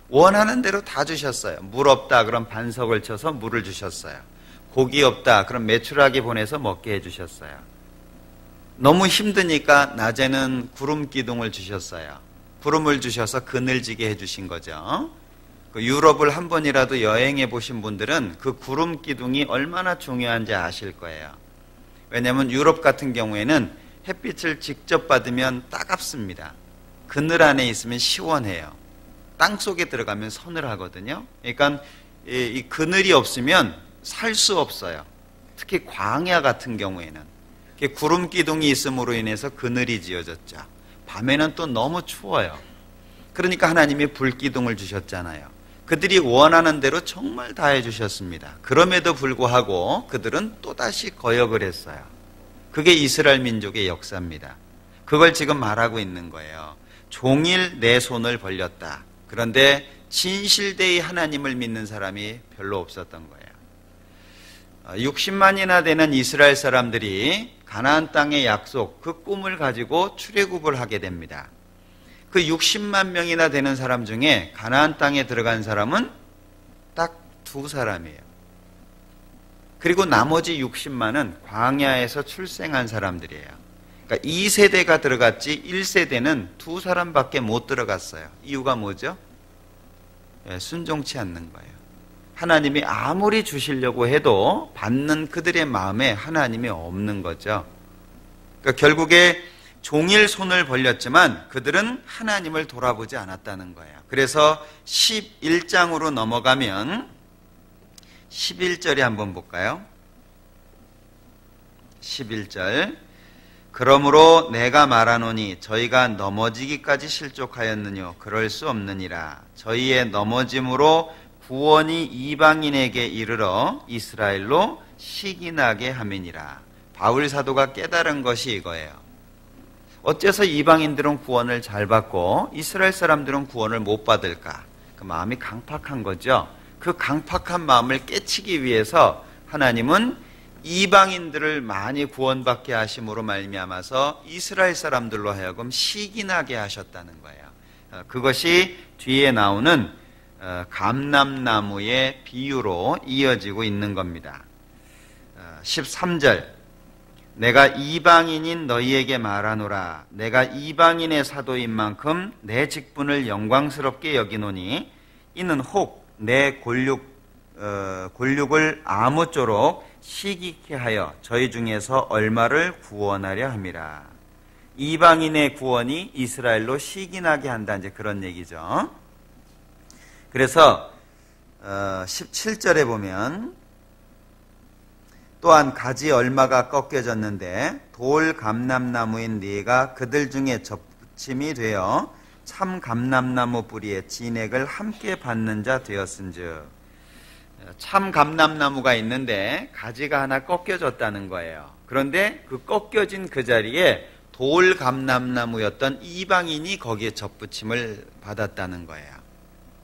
원하는 대로 다 주셨어요. 물 없다 그럼 반석을 쳐서 물을 주셨어요. 고기 없다 그럼 메추라기 보내서 먹게 해주셨어요. 너무 힘드니까 낮에는 구름 기둥을 주셨어요. 구름을 주셔서 그늘지게 해주신 거죠. 유럽을 한 번이라도 여행해 보신 분들은 그 구름 기둥이 얼마나 중요한지 아실 거예요. 왜냐하면 유럽 같은 경우에는 햇빛을 직접 받으면 따갑습니다. 그늘 안에 있으면 시원해요. 땅 속에 들어가면 서늘하거든요. 그러니까 이 그늘이 없으면 살 수 없어요. 특히 광야 같은 경우에는 구름 기둥이 있음으로 인해서 그늘이 지어졌죠. 밤에는 또 너무 추워요. 그러니까 하나님이 불 기둥을 주셨잖아요. 그들이 원하는 대로 정말 다 해주셨습니다. 그럼에도 불구하고 그들은 또다시 거역을 했어요. 그게 이스라엘 민족의 역사입니다. 그걸 지금 말하고 있는 거예요. 종일 내 손을 벌렸다. 그런데 진실되이 하나님을 믿는 사람이 별로 없었던 거예요. 60만이나 되는 이스라엘 사람들이 가나안 땅의 약속, 그 꿈을 가지고 출애굽을 하게 됩니다. 그 60만 명이나 되는 사람 중에 가나안 땅에 들어간 사람은 딱 2사람이에요. 그리고 나머지 60만은 광야에서 출생한 사람들이에요. 그러니까 2세대가 들어갔지 1세대는 2사람밖에 못 들어갔어요. 이유가 뭐죠? 순종치 않는 거예요. 하나님이 아무리 주시려고 해도 받는 그들의 마음에 하나님이 없는 거죠. 그러니까 결국에 종일 손을 벌렸지만 그들은 하나님을 돌아보지 않았다는 거예요. 그래서 11장으로 넘어가면 11절에 한번 볼까요? 11절. 그러므로 내가 말하노니 저희가 넘어지기까지 실족하였느뇨 그럴 수 없느니라. 저희의 넘어짐으로 구원이 이방인에게 이르러 이스라엘로 시기나게 함이니라. 바울 사도가 깨달은 것이 이거예요. 어째서 이방인들은 구원을 잘 받고 이스라엘 사람들은 구원을 못 받을까? 그 마음이 강팍한 거죠. 그 강팍한 마음을 깨치기 위해서 하나님은 이방인들을 많이 구원받게 하심으로 말미암아서 이스라엘 사람들로 하여금 시기나게 하셨다는 거예요. 그것이 뒤에 나오는 감람나무의 비유로 이어지고 있는 겁니다. 13절. 내가 이방인인 너희에게 말하노라. 내가 이방인의 사도인 만큼 내 직분을 영광스럽게 여기노니 이는 혹 내 골육을 아무쪼록 시기케 하여 저희 중에서 얼마를 구원하려 함이라. 이방인의 구원이 이스라엘로 시기나게 한다. 이제 그런 얘기죠. 그래서 17절에 보면 또한 가지 얼마가 꺾여졌는데 돌 감람나무인 네가 그들 중에 접붙임이 되어 참 감람나무 뿌리에 진액을 함께 받는 자 되었은즉. 참 감람나무가 있는데 가지가 하나 꺾여졌다는 거예요. 그런데 그 꺾여진 그 자리에 돌 감람나무였던 이방인이 거기에 접붙임을 받았다는 거예요.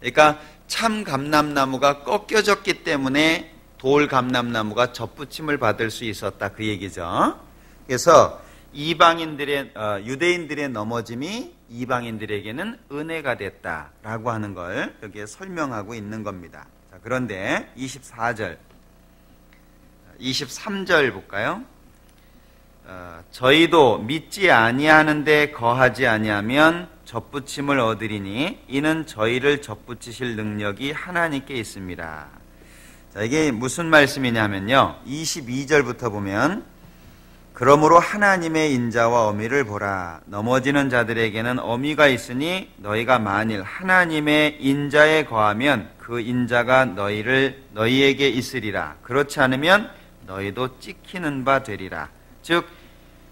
그러니까 참 감람나무가 꺾여졌기 때문에 돌 감람나무가 접붙임을 받을 수 있었다 그 얘기죠. 그래서 이방인들의 유대인들의 넘어짐이 이방인들에게는 은혜가 됐다라고 하는 걸 여기에 설명하고 있는 겁니다. 자, 그런데 24절, 23절 볼까요? 저희도 믿지 아니하는데 거하지 아니하면 접붙임을 얻으리니 이는 저희를 접붙이실 능력이 하나님께 있습니다. 자, 이게 무슨 말씀이냐면요. 22절부터 보면 그러므로 하나님의 인자와 어미를 보라. 넘어지는 자들에게는 어미가 있으니 너희가 만일 하나님의 인자에 거하면 그 인자가 너희에게 있으리라. 그렇지 않으면 너희도 찍히는 바 되리라. 즉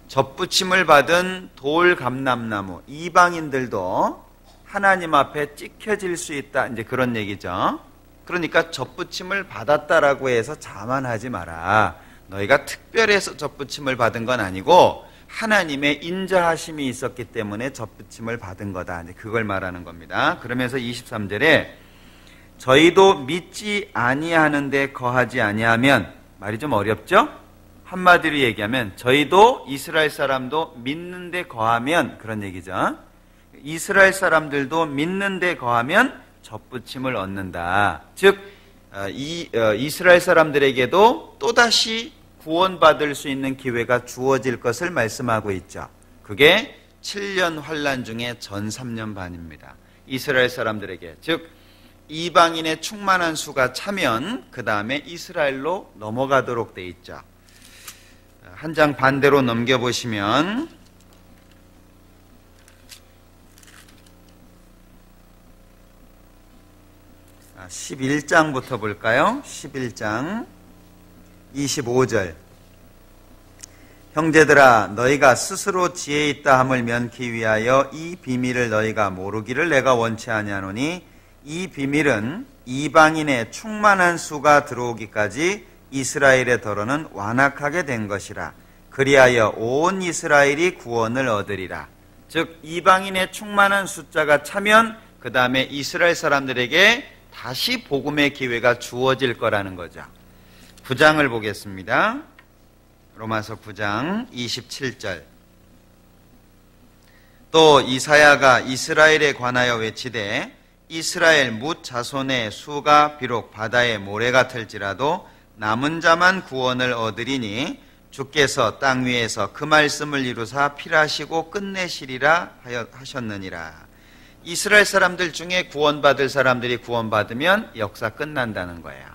접붙임을 받은 돌감람나무 이방인들도 하나님 앞에 찍혀질 수 있다. 이제 그런 얘기죠. 그러니까 접붙임을 받았다라고 해서 자만하지 마라. 너희가 특별해서 접붙임을 받은 건 아니고 하나님의 인자하심이 있었기 때문에 접붙임을 받은 거다. 이제 그걸 말하는 겁니다. 그러면서 23절에 저희도 믿지 아니하는데 거하지 아니하면, 말이 좀 어렵죠? 한마디로 얘기하면 저희도 이스라엘 사람도 믿는데 거하면, 그런 얘기죠. 이스라엘 사람들도 믿는데 거하면 접붙임을 얻는다. 즉 이스라엘 사람들에게도 또다시 구원받을 수 있는 기회가 주어질 것을 말씀하고 있죠. 그게 7년 환란 중에 전 3년 반입니다. 이스라엘 사람들에게, 즉 이방인의 충만한 수가 차면 그 다음에 이스라엘로 넘어가도록 돼 있죠. 한 장 반대로 넘겨보시면 11장부터 볼까요? 11장 25절. 형제들아 너희가 스스로 지혜 있다 함을 면키 위하여 이 비밀을 너희가 모르기를 내가 원치 아니하노니 이 비밀은 이방인의 충만한 수가 들어오기까지 이스라엘의 더러는 완악하게 된 것이라. 그리하여 온 이스라엘이 구원을 얻으리라. 즉 이방인의 충만한 숫자가 차면 그 다음에 이스라엘 사람들에게 다시 복음의 기회가 주어질 거라는 거죠. 9장을 보겠습니다. 로마서 9장 27절. 또 이사야가 이스라엘에 관하여 외치되 이스라엘 뭇 자손의 수가 비록 바다의 모래 같을지라도 남은 자만 구원을 얻으리니 주께서 땅 위에서 그 말씀을 이루사 필하시고 끝내시리라 하셨느니라. 이스라엘 사람들 중에 구원받을 사람들이 구원받으면 역사 끝난다는 거예요.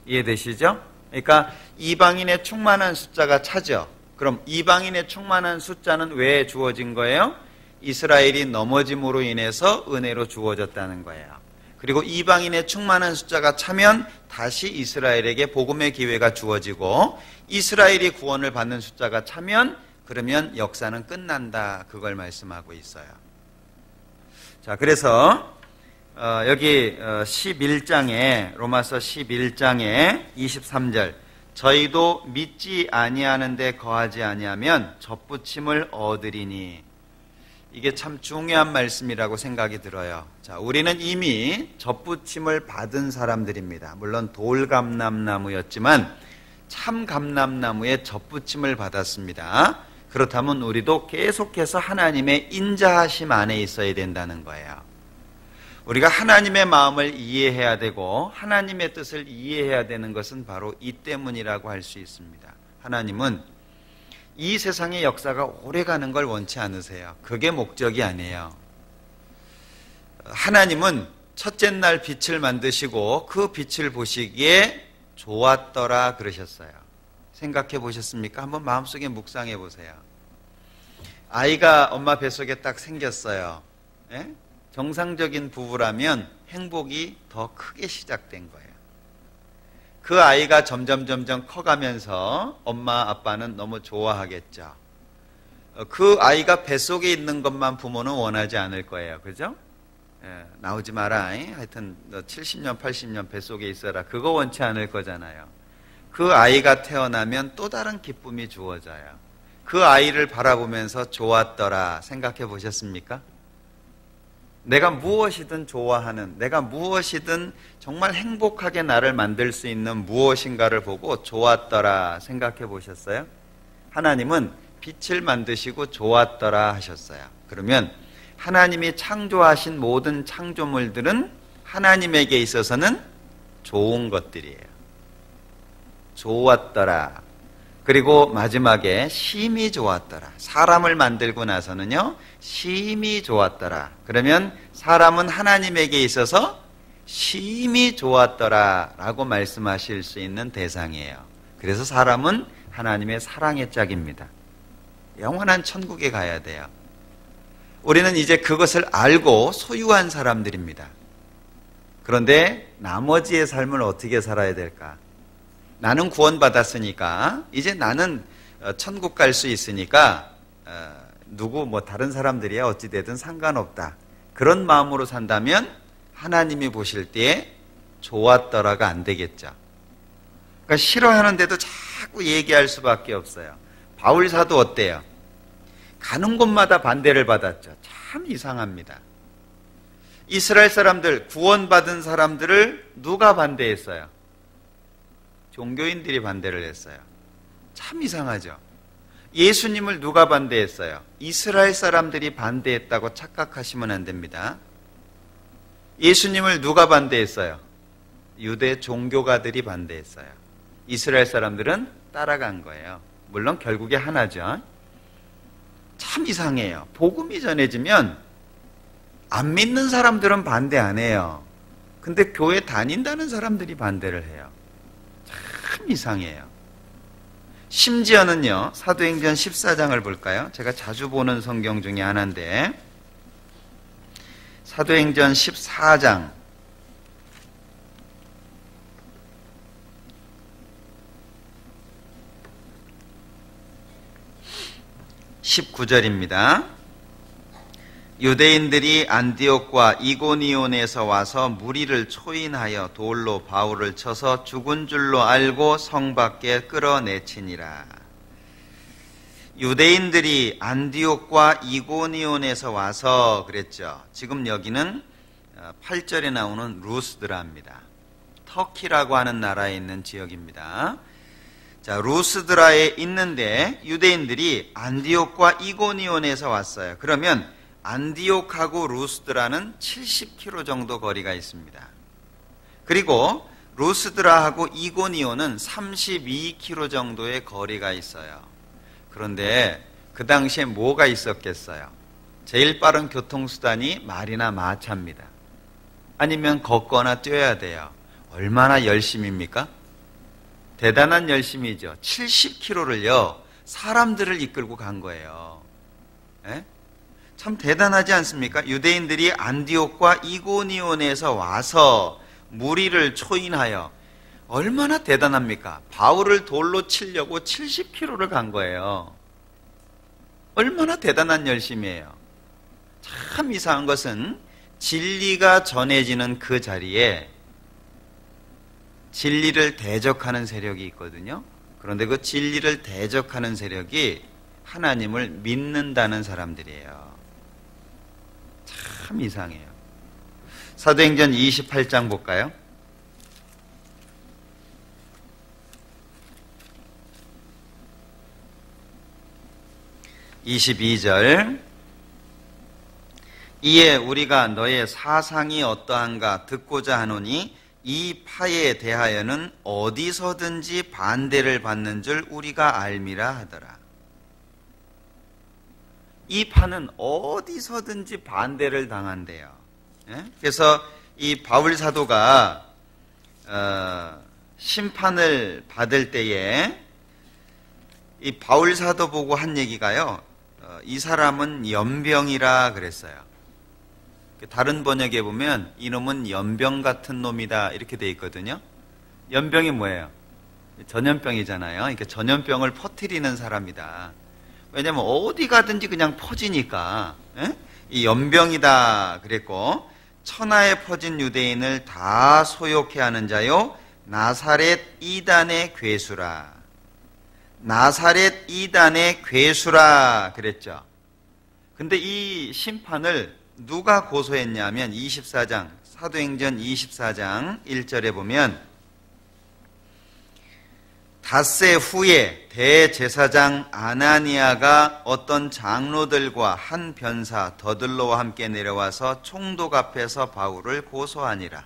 이해되시죠? 그러니까 이방인의 충만한 숫자가 차죠. 그럼 이방인의 충만한 숫자는 왜 주어진 거예요? 이스라엘이 넘어짐으로 인해서 은혜로 주어졌다는 거예요. 그리고 이방인의 충만한 숫자가 차면 다시 이스라엘에게 복음의 기회가 주어지고 이스라엘이 구원을 받는 숫자가 차면 그러면 역사는 끝난다. 그걸 말씀하고 있어요. 자, 그래서 여기 11장에 로마서 11장에 23절 저희도 믿지 아니하는데 거하지 아니하면 접붙임을 얻으리니, 이게 참 중요한 말씀이라고 생각이 들어요. 자, 우리는 이미 접붙임을 받은 사람들입니다. 물론 돌감람나무였지만 참감람나무에 접붙임을 받았습니다. 그렇다면 우리도 계속해서 하나님의 인자하심 안에 있어야 된다는 거예요. 우리가 하나님의 마음을 이해해야 되고 하나님의 뜻을 이해해야 되는 것은 바로 이 때문이라고 할 수 있습니다. 하나님은 이 세상의 역사가 오래가는 걸 원치 않으세요. 그게 목적이 아니에요. 하나님은 첫째 날 빛을 만드시고 그 빛을 보시기에 좋았더라 그러셨어요. 생각해 보셨습니까? 한번 마음속에 묵상해 보세요. 아이가 엄마 뱃속에 딱 생겼어요. 예? 정상적인 부부라면 행복이 더 크게 시작된 거예요. 그 아이가 점점 커가면서 엄마 아빠는 너무 좋아하겠죠. 그 아이가 뱃속에 있는 것만 부모는 원하지 않을 거예요. 그죠? 예, 나오지 마라. 하여튼 너 70년 80년 뱃속에 있어라. 그거 원치 않을 거잖아요. 그 아이가 태어나면 또 다른 기쁨이 주어져요. 그 아이를 바라보면서 좋았더라 생각해 보셨습니까? 내가 무엇이든 좋아하는, 내가 무엇이든 정말 행복하게 나를 만들 수 있는 무엇인가를 보고 좋았더라 생각해 보셨어요? 하나님은 빛을 만드시고 좋았더라 하셨어요. 그러면 하나님이 창조하신 모든 창조물들은 하나님에게 있어서는 좋은 것들이에요. 좋았더라. 그리고 마지막에 심히 좋았더라. 사람을 만들고 나서는요, 심히 좋았더라. 그러면 사람은 하나님에게 있어서 심히 좋았더라 라고 말씀하실 수 있는 대상이에요. 그래서 사람은 하나님의 사랑의 짝입니다. 영원한 천국에 가야 돼요. 우리는 이제 그것을 알고 소유한 사람들입니다. 그런데 나머지의 삶을 어떻게 살아야 될까? 나는 구원받았으니까 이제 나는 천국 갈 수 있으니까 누구 뭐 다른 사람들이야 어찌 되든 상관없다. 그런 마음으로 산다면 하나님이 보실 때에 좋았더라가 안 되겠죠. 그러니까 싫어하는데도 자꾸 얘기할 수밖에 없어요. 바울 사도 어때요? 가는 곳마다 반대를 받았죠. 참 이상합니다. 이스라엘 사람들, 구원받은 사람들을 누가 반대했어요? 종교인들이 반대를 했어요. 참 이상하죠. 예수님을 누가 반대했어요? 이스라엘 사람들이 반대했다고 착각하시면 안 됩니다. 예수님을 누가 반대했어요? 유대 종교가들이 반대했어요. 이스라엘 사람들은 따라간 거예요. 물론 결국에 하나죠. 참 이상해요. 복음이 전해지면 안 믿는 사람들은 반대 안 해요. 근데 교회 다닌다는 사람들이 반대를 해요. 참 이상해요. 심지어는요, 사도행전 14장을 볼까요? 제가 자주 보는 성경 중에 하나인데, 사도행전 14장 19절입니다. 유대인들이 안디옥과 이고니온에서 와서 무리를 초인하여 돌로 바울을 쳐서 죽은 줄로 알고 성 밖에 끌어내치니라. 유대인들이 안디옥과 이고니온에서 와서 그랬죠. 지금 여기는 8절에 나오는 루스드라입니다. 터키라고 하는 나라에 있는 지역입니다. 자, 루스드라에 있는데 유대인들이 안디옥과 이고니온에서 왔어요. 그러면 안디옥하고 루스드라는 70km 정도 거리가 있습니다. 그리고 루스드라하고 이고니온은 32km 정도의 거리가 있어요. 그런데 그 당시에 뭐가 있었겠어요? 제일 빠른 교통수단이 말이나 마차입니다. 아니면 걷거나 뛰어야 돼요. 얼마나 열심입니까? 대단한 열심이죠. 70km를요 사람들을 이끌고 간 거예요. 에? 참 대단하지 않습니까? 유대인들이 안디옥과 이고니온에서 와서 무리를 초인하여, 얼마나 대단합니까? 바울을 돌로 치려고 70km를 간 거예요. 얼마나 대단한 열심이에요. 참 이상한 것은 진리가 전해지는 그 자리에 진리를 대적하는 세력이 있거든요. 그런데 그 진리를 대적하는 세력이 하나님을 믿는다는 사람들이에요. 참 이상해요. 사도행전 28장 볼까요? 22절. 이에 우리가 너의 사상이 어떠한가 듣고자 하노니 이 파에 대하여는 어디서든지 반대를 받는 줄 우리가 알미라 하더라. 이 파는 어디서든지 반대를 당한대요. 그래서 이 바울 사도가 심판을 받을 때에 이 바울 사도 보고 한 얘기가요, 이 사람은 연병이라 그랬어요. 다른 번역에 보면 이놈은 연병 같은 놈이다 이렇게 돼 있거든요. 연병이 뭐예요? 전염병이잖아요. 그러니까 전염병을 퍼뜨리는 사람이다. 왜냐하면 어디 가든지 그냥 퍼지니까. 이 연병이다 그랬고, 천하에 퍼진 유대인을 다 소욕해 하는 자요 나사렛 이단의 괴수라. 나사렛 이단의 괴수라 그랬죠. 근데 이 심판을 누가 고소했냐면 24장, 사도행전 24장 1절에 보면 닷새 후에 대제사장 아나니아가 어떤 장로들과 한 변사 더들로와 함께 내려와서 총독 앞에서 바울을 고소하니라.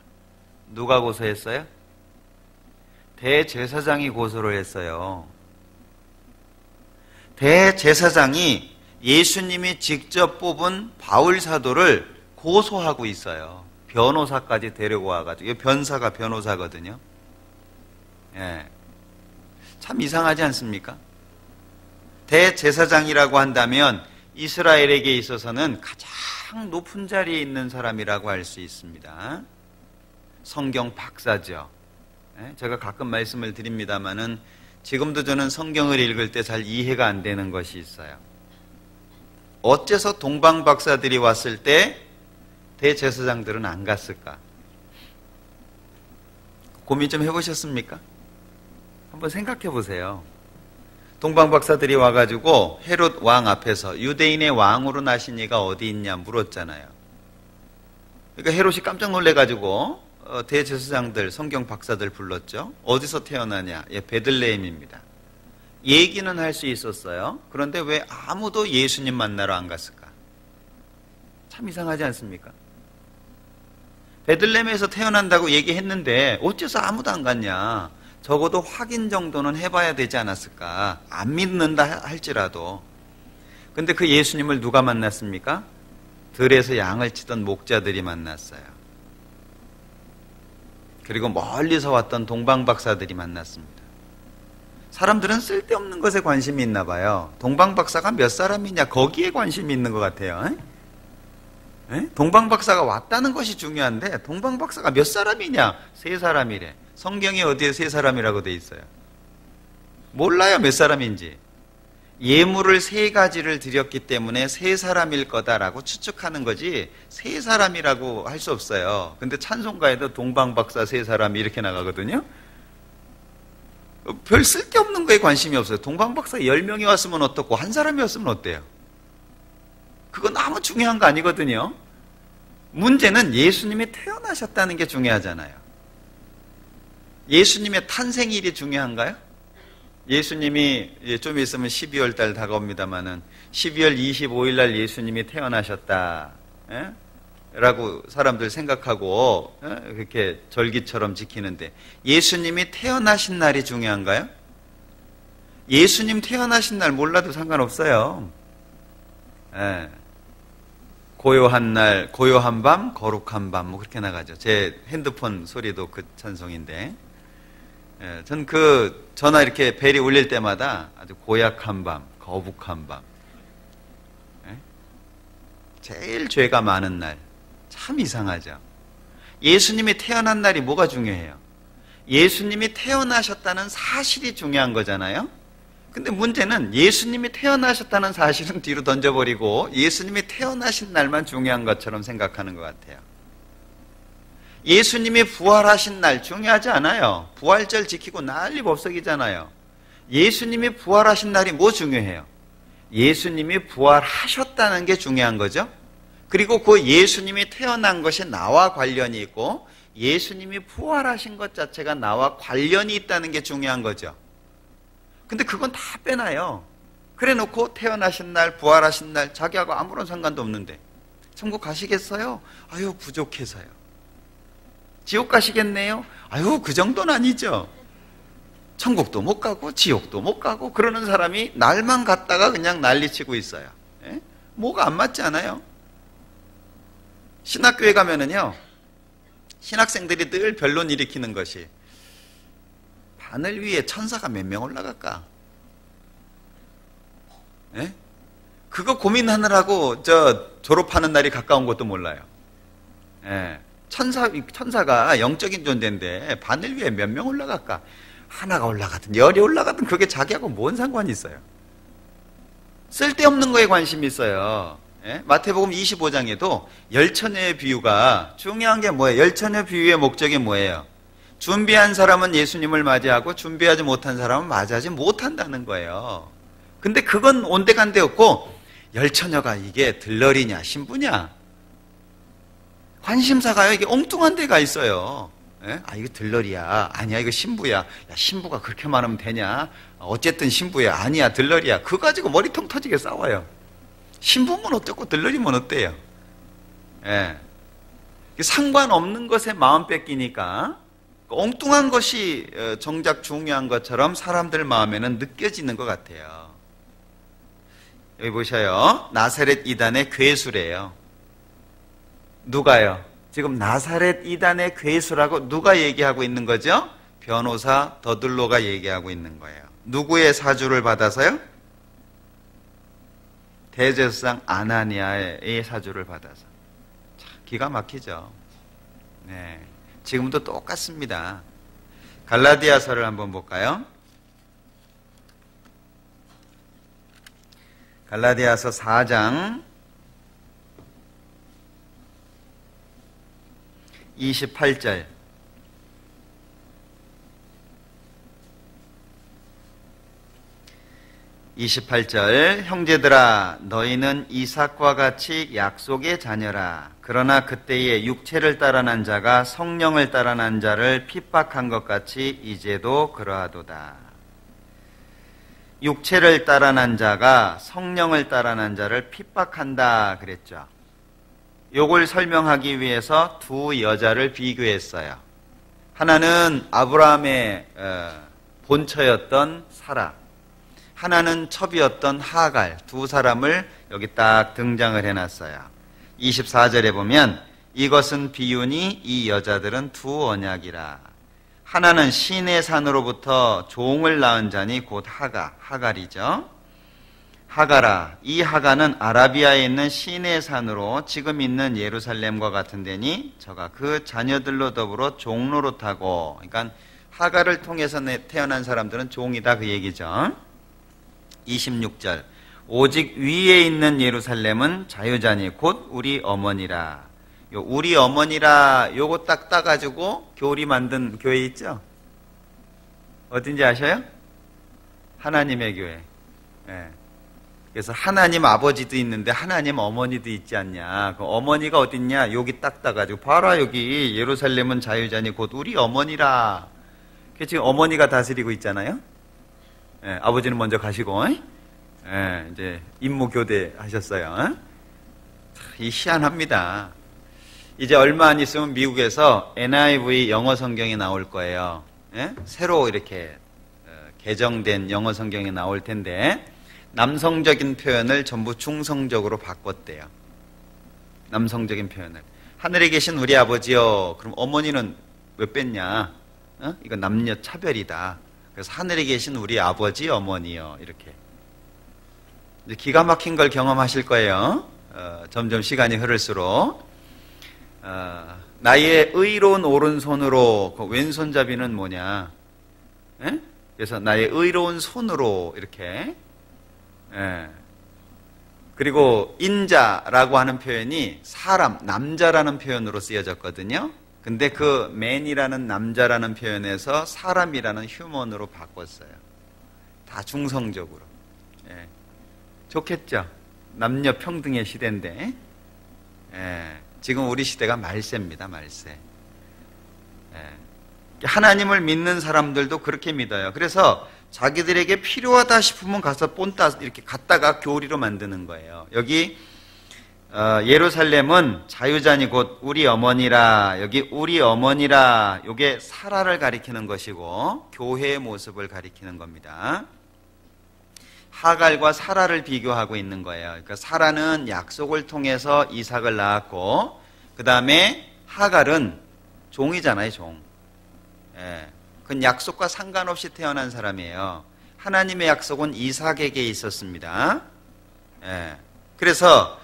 누가 고소했어요? 대제사장이 고소를 했어요. 대제사장이 예수님이 직접 뽑은 바울 사도를 고소하고 있어요. 변호사까지 데리고 와가지고. 변사가 변호사거든요. 예. 참 이상하지 않습니까? 대제사장이라고 한다면 이스라엘에게 있어서는 가장 높은 자리에 있는 사람이라고 할 수 있습니다. 성경 박사죠. 제가 가끔 말씀을 드립니다마는 지금도 저는 성경을 읽을 때 잘 이해가 안 되는 것이 있어요. 어째서 동방 박사들이 왔을 때 대제사장들은 안 갔을까? 고민 좀 해보셨습니까? 한번 생각해 보세요. 동방 박사들이 와가지고 헤롯 왕 앞에서 유대인의 왕으로 나신 이가 어디 있냐 물었잖아요. 그러니까 헤롯이 깜짝 놀래가지고 대제사장들, 성경 박사들 불렀죠. 어디서 태어나냐? 예, 베들레헴입니다. 얘기는 할 수 있었어요. 그런데 왜 아무도 예수님 만나러 안 갔을까? 참 이상하지 않습니까? 베들레헴에서 태어난다고 얘기했는데 어째서 아무도 안 갔냐? 적어도 확인 정도는 해봐야 되지 않았을까? 안 믿는다 할지라도. 근데 그 예수님을 누가 만났습니까? 들에서 양을 치던 목자들이 만났어요. 그리고 멀리서 왔던 동방박사들이 만났습니다. 사람들은 쓸데없는 것에 관심이 있나 봐요. 동방박사가 몇 사람이냐 거기에 관심이 있는 것 같아요. 동방박사가 왔다는 것이 중요한데 동방박사가 몇 사람이냐? 3사람이래. 성경이 어디에 3사람이라고 돼 있어요? 몰라요 몇 사람인지. 예물을 3가지를 드렸기 때문에 3사람일 거다라고 추측하는 거지 3사람이라고 할 수 없어요. 근데 찬송가에도 동방박사 3사람 이렇게 나가거든요. 별 쓸데없는 거에 관심이 없어요. 동방박사 10명이 왔으면 어떻고 한 사람이 왔으면 어때요? 그건 아무 중요한 거 아니거든요. 문제는 예수님이 태어나셨다는 게 중요하잖아요. 예수님의 탄생일이 중요한가요? 예수님이 좀 있으면 12월 달 다가옵니다만은 12월 25일 날 예수님이 태어나셨다 라고 사람들 생각하고 그렇게 절기처럼 지키는데 예수님이 태어나신 날이 중요한가요? 예수님 태어나신 날 몰라도 상관없어요. 고요한 날, 고요한 밤, 거룩한 밤 뭐 그렇게 나가죠. 제 핸드폰 소리도 그 찬송인데 전 그 전화 이렇게 벨이 울릴 때마다 아주 고약한 밤, 거북한 밤, 제일 죄가 많은 날. 참 이상하죠. 예수님이 태어난 날이 뭐가 중요해요? 예수님이 태어나셨다는 사실이 중요한 거잖아요. 근데 문제는 예수님이 태어나셨다는 사실은 뒤로 던져버리고 예수님이 태어나신 날만 중요한 것처럼 생각하는 것 같아요. 예수님이 부활하신 날 중요하지 않아요. 부활절 지키고 난리 법석이잖아요. 예수님이 부활하신 날이 뭐 중요해요? 예수님이 부활하셨다는 게 중요한 거죠. 그리고 그 예수님이 태어난 것이 나와 관련이 있고 예수님이 부활하신 것 자체가 나와 관련이 있다는 게 중요한 거죠. 근데 그건 다 빼놔요. 그래 놓고 태어나신 날, 부활하신 날 자기하고 아무런 상관도 없는데 천국 가시겠어요? 아유 부족해서요. 지옥 가시겠네요? 아유 그 정도는 아니죠. 천국도 못 가고 지옥도 못 가고 그러는 사람이 날만 갔다가 그냥 난리치고 있어요. 뭐가 안 맞지 않아요? 신학교에 가면은요, 신학생들이 늘 변론 일으키는 것이 바늘 위에 천사가 몇 명 올라갈까? 그거 고민하느라고 졸업하는 날이 가까운 것도 몰라요. 천사가 영적인 존재인데 바늘 위에 몇 명 올라갈까? 하나가 올라가든 열이 올라가든 그게 자기하고 뭔 상관이 있어요? 쓸데없는 거에 관심이 있어요. 마태복음 25장에도 열처녀의 비유가 중요한 게 뭐예요? 열처녀 비유의 목적이 뭐예요? 준비한 사람은 예수님을 맞이하고 준비하지 못한 사람은 맞이하지 못한다는 거예요. 근데 그건 온데간데 없고 열처녀가 이게 들러리냐 신부냐 관심사가요. 이게 엉뚱한 데가 있어요. 아 이거 들러리야 아니야 이거 신부야. 야 신부가 그렇게 말하면 되냐? 어쨌든 신부야 아니야 들러리야. 그거 가지고 머리통 터지게 싸워요. 신부면 어떻고 들러리면 어때요? 상관없는 것에 마음 뺏기니까 엉뚱한 것이 정작 중요한 것처럼 사람들 마음에는 느껴지는 것 같아요. 여기 보셔요. 나사렛 이단의 괴수래요. 누가요? 지금 나사렛 이단의 괴수라고 누가 얘기하고 있는 거죠? 변호사 더들로가 얘기하고 있는 거예요. 누구의 사주를 받아서요? 대제사장 아나니아의 사주를 받아서. 참 기가 막히죠. 네, 지금도 똑같습니다. 갈라디아서를 한번 볼까요? 갈라디아서 4장 28절. 형제들아 너희는 이삭과 같이 약속의 자녀라. 그러나 그때에 육체를 따라 난 자가 성령을 따라 난 자를 핍박한 것 같이 이제도 그러하도다. 육체를 따라 난 자가 성령을 따라 난 자를 핍박한다 그랬죠. 요걸 설명하기 위해서 두 여자를 비교했어요. 하나는 아브라함의 본처였던 사라, 하나는 첩이었던 하갈, 두 사람을 여기 딱 등장을 해놨어요. 24절에 보면 이것은 비유니 이 여자들은 두 언약이라. 하나는 시내 산으로부터 종을 낳은 자니 곧 하갈이죠. 하가라, 이 하가는 아라비아에 있는 시내 산으로 지금 있는 예루살렘과 같은 데니 저가 그 자녀들로 더불어 종노릇하고, 그러니까 하가를 통해서 태어난 사람들은 종이다 그 얘기죠. 26절, 오직 위에 있는 예루살렘은 자유자니 곧 우리 어머니라. 요 우리 어머니라 요거 딱 따가지고 교리 만든 교회 있죠? 어딘지 아셔요? 하나님의 교회. 예. 그래서 하나님 아버지도 있는데 하나님 어머니도 있지 않냐. 그 어머니가 어딨냐? 여기 딱 따가지고 봐라, 여기 예루살렘은 자유자니 곧 우리 어머니라. 지금 어머니가 다스리고 있잖아요. 예, 아버지는 먼저 가시고, 예, 이제 임무 교대 하셨어요. 이 희한합니다. 이제 얼마 안 있으면 미국에서 NIV 영어 성경이 나올 거예요. 예? 새로 이렇게 개정된 영어 성경이 나올 텐데 남성적인 표현을 전부 중성적으로 바꿨대요. 남성적인 표현을. 하늘에 계신 우리 아버지요. 그럼 어머니는 왜 뺐냐? 이건 남녀 차별이다. 그래서 하늘에 계신 우리 아버지, 어머니요. 이렇게. 이제 기가 막힌 걸 경험하실 거예요. 점점 시간이 흐를수록. 나의 의로운 오른손으로, 그 왼손잡이는 뭐냐? 예? 그래서 나의 의로운 손으로 이렇게. 예. 그리고 인자라고 하는 표현이 사람, 남자라는 표현으로 쓰여졌거든요. 근데 그 man이라는 남자라는 표현에서 사람이라는 휴먼으로 바꿨어요. 다 중성적으로. 예. 좋겠죠? 남녀 평등의 시대인데. 예. 지금 우리 시대가 말세입니다, 말세. 예. 하나님을 믿는 사람들도 그렇게 믿어요. 그래서 자기들에게 필요하다 싶으면 가서 본따 이렇게 갖다가 교리로 만드는 거예요. 여기 예루살렘은 자유자니 곧 우리 어머니라. 여기 우리 어머니라. 이게 사라를 가리키는 것이고 교회의 모습을 가리키는 겁니다. 하갈과 사라를 비교하고 있는 거예요. 그러니까 사라는 약속을 통해서 이삭을 낳았고, 그 다음에 하갈은 종이잖아요, 종. 예. 그건 약속과 상관없이 태어난 사람이에요. 하나님의 약속은 이삭에게 있었습니다. 예. 그래서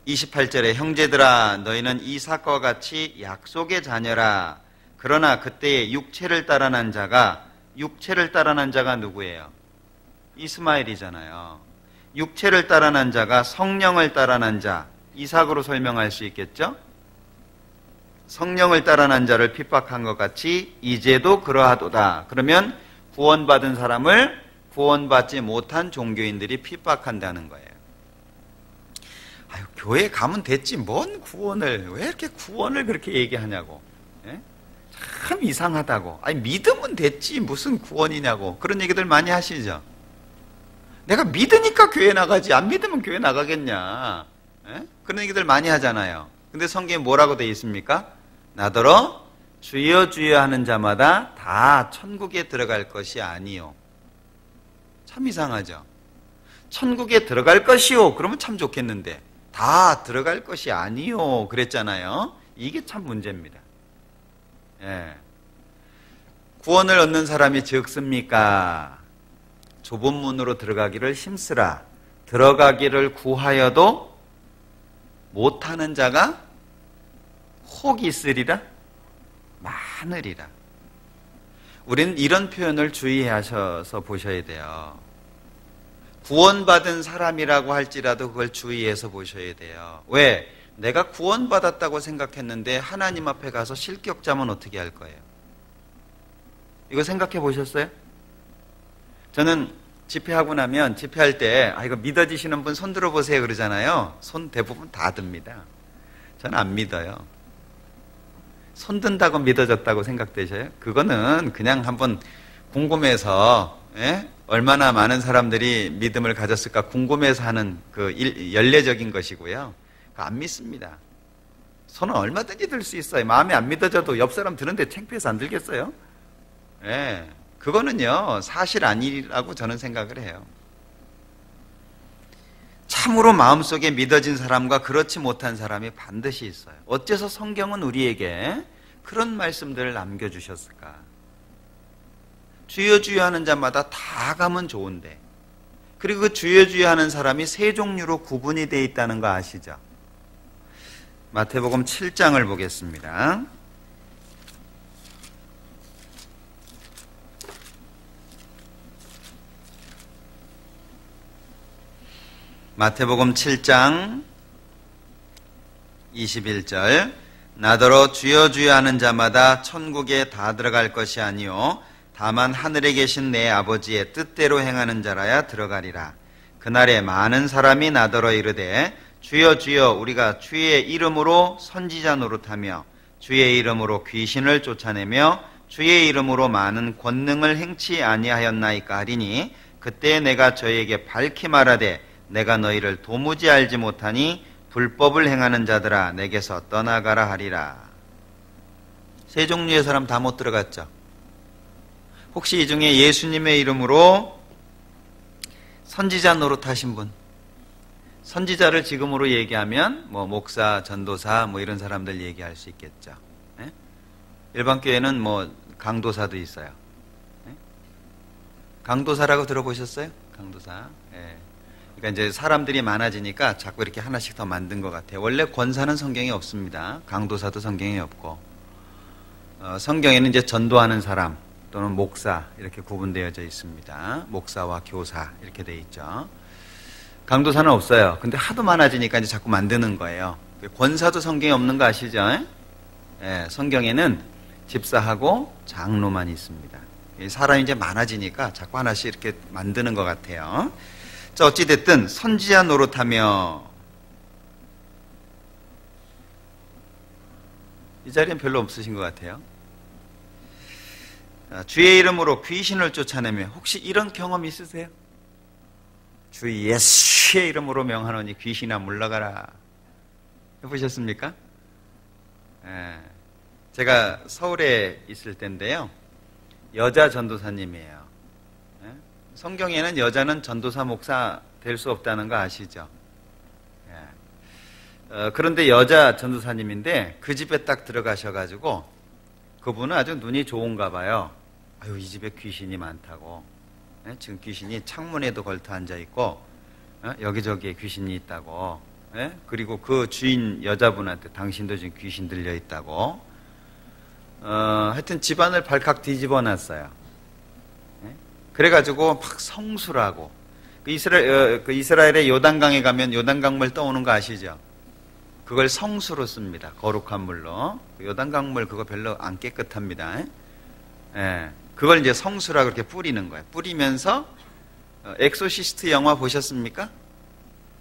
28절에 형제들아 너희는 이삭과 같이 약속의 자녀라. 그러나 그때에 육체를 따라 난 자가 누구예요? 이스마엘이잖아요. 육체를 따라 난 자가 성령을 따라 난 자, 이삭으로 설명할 수 있겠죠? 성령을 따라 난 자를 핍박한 것 같이 이제도 그러하도다. 그러면 구원받은 사람을 구원받지 못한 종교인들이 핍박한다는 거예요. 아유, 교회 가면 됐지 뭔 구원을, 왜 이렇게 구원을 그렇게 얘기하냐고. 예? 참 이상하다고. 아니 믿으면 됐지 무슨 구원이냐고. 그런 얘기들 많이 하시죠. 내가 믿으니까 교회 나가지 안 믿으면 교회 나가겠냐. 예? 그런 얘기들 많이 하잖아요. 근데 성경에 뭐라고 되어 있습니까? 나더러 주여 주여 하는 자마다 다 천국에 들어갈 것이 아니요. 참 이상하죠. 천국에 들어갈 것이요. 그러면 참 좋겠는데 다 들어갈 것이 아니요. 그랬잖아요. 이게 참 문제입니다. 예. 구원을 얻는 사람이 적습니까? 좁은 문으로 들어가기를 힘쓰라. 들어가기를 구하여도 못하는 자가 혹 있으리라. 많으리라. 우리는 이런 표현을 주의하셔서 보셔야 돼요. 구원받은 사람이라고 할지라도 그걸 주의해서 보셔야 돼요. 왜? 내가 구원받았다고 생각했는데 하나님 앞에 가서 실격자면 어떻게 할 거예요? 이거 생각해 보셨어요? 저는 집회하고 나면 집회할 때 이거 믿어지시는 분 손 들어보세요 그러잖아요. 손 대부분 다 듭니다. 저는 안 믿어요. 손 든다고 믿어졌다고 생각되셔요? 그거는 그냥 한번 궁금해서 얼마나 많은 사람들이 믿음을 가졌을까 궁금해서 하는 그 연례적인 것이고요. 안 믿습니다. 손은 얼마든지 들 수 있어요. 마음에 안 믿어져도 옆 사람 드는데 창피해서 안 들겠어요? 그거는요 사실 아니라고 저는 생각을 해요. 참으로 마음속에 믿어진 사람과 그렇지 못한 사람이 반드시 있어요. 어째서 성경은 우리에게 그런 말씀들을 남겨주셨을까? 주여 주여 하는 자마다 다 가면 좋은데, 그리고 그 주여 주여 하는 사람이 세 종류로 구분이 되어 있다는 거 아시죠? 마태복음 7장을 보겠습니다. 마태복음 7장 21절 나더러 주여 주여 하는 자마다 천국에 다 들어갈 것이 아니요 다만 하늘에 계신 내 아버지의 뜻대로 행하는 자라야 들어가리라. 그날에 많은 사람이 나더러 이르되 주여 주여 우리가 주의 이름으로 선지자 노릇하며 주의 이름으로 귀신을 쫓아내며 주의 이름으로 많은 권능을 행치 아니하였나이까 하리니 그때 내가 저에게 밝히 말하되 내가 너희를 도무지 알지 못하니 불법을 행하는 자들아 내게서 떠나가라 하리라. 세 종류의 사람 다 못 들어갔죠. 혹시 이 중에 예수님의 이름으로 선지자 노릇하신 분, 선지자를 지금으로 얘기하면 목사, 전도사 이런 사람들 얘기할 수 있겠죠. 일반 교회는 강도사도 있어요. 강도사라고 들어보셨어요? 강도사. 그러니까 이제 사람들이 많아지니까 자꾸 이렇게 하나씩 더 만든 것 같아요. 원래 권사는 성경에 없습니다. 강도사도 성경에 없고, 성경에는 이제 전도하는 사람 또는 목사 이렇게 구분되어져 있습니다. 목사와 교사 이렇게 돼 있죠. 강도사는 없어요. 근데 하도 많아지니까 이제 자꾸 만드는 거예요. 권사도 성경에 없는 거 아시죠? 성경에는 집사하고 장로만 있습니다. 사람이 이제 많아지니까 자꾸 하나씩 이렇게 만드는 것 같아요. 자, 어찌됐든 선지자 노릇하며, 이 자리엔 별로 없으신 것 같아요. 주의 이름으로 귀신을 쫓아내며, 혹시 이런 경험 있으세요? 주 예수의 이름으로 명하노니 귀신아 물러가라. 해보셨습니까? 제가 서울에 있을 때인데요, 여자 전도사님이에요. 성경에는 여자는 전도사, 목사 될 수 없다는 거 아시죠? 그런데 여자 전도사님인데 그 집에 딱 들어가셔가지고 그분은 아주 눈이 좋은가 봐요. 아유, 이 집에 귀신이 많다고. 지금 귀신이 창문에도 걸터 앉아있고 여기저기에 귀신이 있다고. 그리고 그 주인 여자분한테 당신도 지금 귀신 들려있다고. 하여튼 집안을 발칵 뒤집어 놨어요. 그래가지고 막 성수라고. 그 이스라엘의 요단강에 가면 요단강물 떠오는 거 아시죠? 그걸 성수로 씁니다. 거룩한 물로. 요단강물 그거 별로 안 깨끗합니다. 그걸 이제 성수라고 그렇게 뿌리는 거예요. 뿌리면서 엑소시스트 영화 보셨습니까?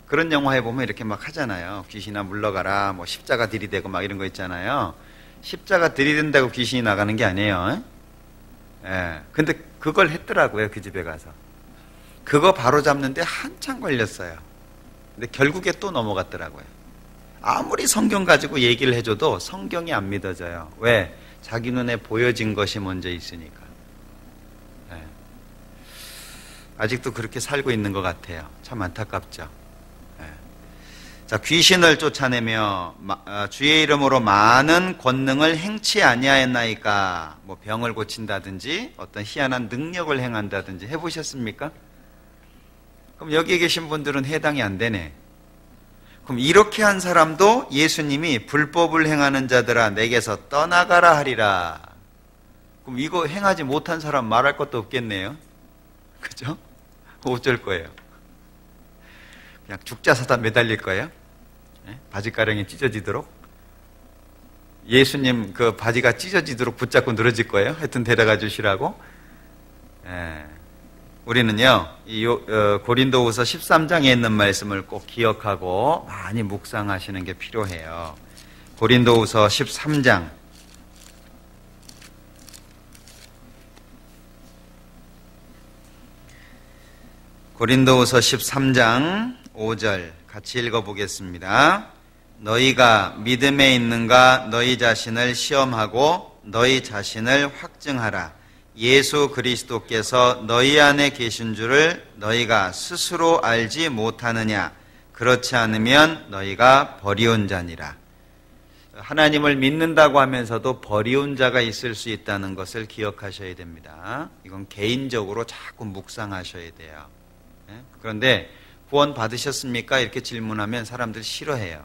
그런 영화에 보면 이렇게 막 하잖아요. 귀신아 물러가라, 십자가 들이대고 막 이런 거 있잖아요. 십자가 들이댄다고 귀신이 나가는 게 아니에요. 근데 그걸 했더라고요. 그 집에 가서. 그거 바로 잡는데 한참 걸렸어요. 근데 결국에 또 넘어갔더라고요. 아무리 성경 가지고 얘기를 해줘도 성경이 안 믿어져요. 왜? 자기 눈에 보여진 것이 먼저 있으니까. 아직도 그렇게 살고 있는 것 같아요. 참 안타깝죠. 자, 귀신을 쫓아내며 주의 이름으로 많은 권능을 행치 아니하였나이까. 병을 고친다든지 어떤 희한한 능력을 행한다든지 해보셨습니까? 그럼 여기에 계신 분들은 해당이 안 되네. 그럼 이렇게 한 사람도 예수님이 불법을 행하는 자들아 내게서 떠나가라 하리라. 그럼 이거 행하지 못한 사람 말할 것도 없겠네요. 그죠? 어쩔 거예요? 그냥 죽자사다 매달릴 거예요? 바지가랑이 찢어지도록? 예수님 그 바지가 찢어지도록 붙잡고 늘어질 거예요? 하여튼 데려가 주시라고? 우리는요, 고린도후서 13장에 있는 말씀을 꼭 기억하고 많이 묵상하시는 게 필요해요. 고린도후서 13장. 고린도후서 13장 5절 같이 읽어보겠습니다. 너희가 믿음에 있는가 너희 자신을 시험하고 너희 자신을 확증하라. 예수 그리스도께서 너희 안에 계신 줄을 너희가 스스로 알지 못하느냐. 그렇지 않으면 너희가 버리운 자니라. 하나님을 믿는다고 하면서도 버리운 자가 있을 수 있다는 것을 기억하셔야 됩니다. 이건 개인적으로 자꾸 묵상하셔야 돼요. 그런데 구원 받으셨습니까? 이렇게 질문하면 사람들 싫어해요.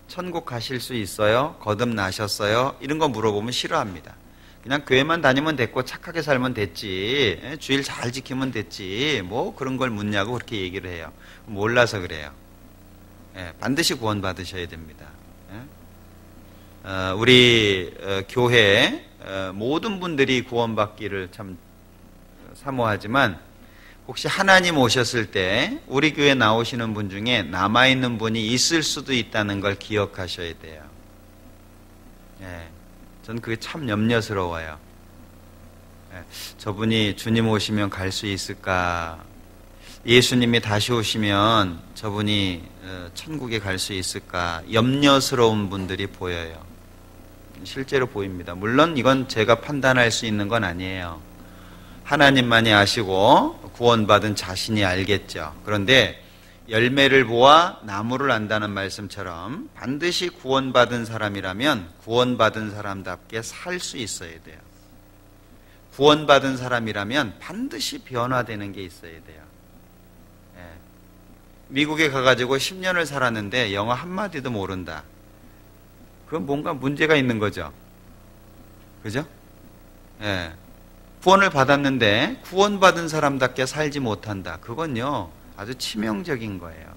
천국 가실 수 있어요? 거듭나셨어요? 이런 거 물어보면 싫어합니다. 그냥 교회만 다니면 됐고 착하게 살면 됐지, 주일 잘 지키면 됐지, 뭐 그런 걸 묻냐고 그렇게 얘기를 해요. 몰라서 그래요. 반드시 구원 받으셔야 됩니다. 우리 교회 모든 분들이 구원받기를 참 사모하지만 혹시 하나님 오셨을 때 우리 교회 나오시는 분 중에 남아있는 분이 있을 수도 있다는 걸 기억하셔야 돼요. 저는 그게 참 염려스러워요. 저분이 주님 오시면 갈 수 있을까? 예수님이 다시 오시면 저분이 천국에 갈 수 있을까? 염려스러운 분들이 보여요. 실제로 보입니다. 물론 이건 제가 판단할 수 있는 건 아니에요. 하나님만이 아시고 구원받은 자신이 알겠죠. 그런데 열매를 보아 나무를 안다는 말씀처럼 반드시 구원받은 사람이라면 구원받은 사람답게 살 수 있어야 돼요. 구원받은 사람이라면 반드시 변화되는 게 있어야 돼요. 미국에 가가지고 10년을 살았는데 영어 한마디도 모른다. 그건 뭔가 문제가 있는 거죠. 그죠? 구원을 받았는데 구원받은 사람답게 살지 못한다. 그건요, 아주 치명적인 거예요.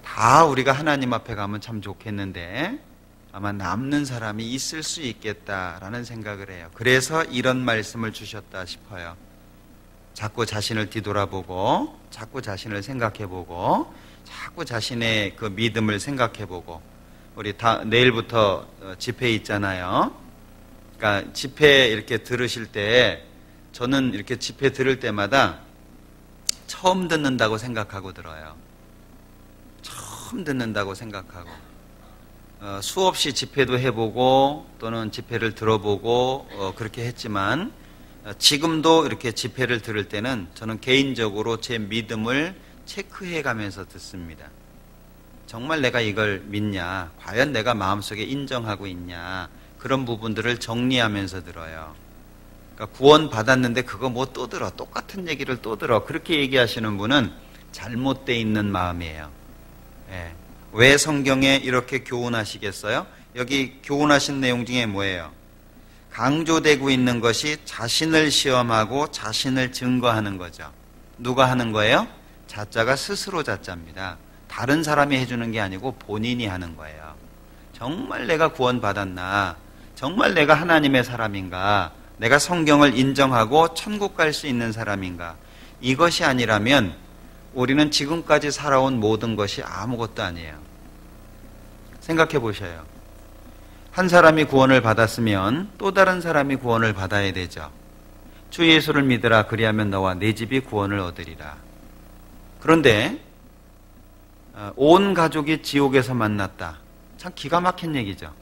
다 우리가 하나님 앞에 가면 참 좋겠는데 아마 남는 사람이 있을 수 있겠다라는 생각을 해요. 그래서 이런 말씀을 주셨다 싶어요. 자꾸 자신을 뒤돌아보고 자꾸 자신을 생각해보고 자꾸 자신의 그 믿음을 생각해보고. 우리 내일부터 집회 있잖아요. 그러니까 집회 이렇게 들으실 때 저는 이렇게 집회 들을 때마다 처음 듣는다고 생각하고 들어요. 처음 듣는다고 생각하고 수없이 집회도 해보고 또는 집회를 들어보고 그렇게 했지만 지금도 이렇게 집회를 들을 때는 저는 개인적으로 제 믿음을 체크해 가면서 듣습니다. 정말 내가 이걸 믿냐? 과연 내가 마음속에 인정하고 있냐? 그런 부분들을 정리하면서 들어요. 그러니까 구원 받았는데 그거 뭐 또 들어? 똑같은 얘기를 또 들어? 그렇게 얘기하시는 분은 잘못되어 있는 마음이에요. 왜 성경에 이렇게 교훈하시겠어요? 여기 교훈하신 내용 중에 뭐예요? 강조되고 있는 것이 자신을 시험하고 자신을 증거하는 거죠. 누가 하는 거예요? 자자가 스스로 자자입니다. 다른 사람이 해주는 게 아니고 본인이 하는 거예요. 정말 내가 구원받았나? 정말 내가 하나님의 사람인가? 내가 성경을 인정하고 천국 갈 수 있는 사람인가? 이것이 아니라면 우리는 지금까지 살아온 모든 것이 아무것도 아니에요. 생각해 보셔요. 한 사람이 구원을 받았으면 또 다른 사람이 구원을 받아야 되죠. 주 예수를 믿으라. 그리하면 너와 내 집이 구원을 얻으리라. 그런데 온 가족이 지옥에서 만났다. 참 기가 막힌 얘기죠.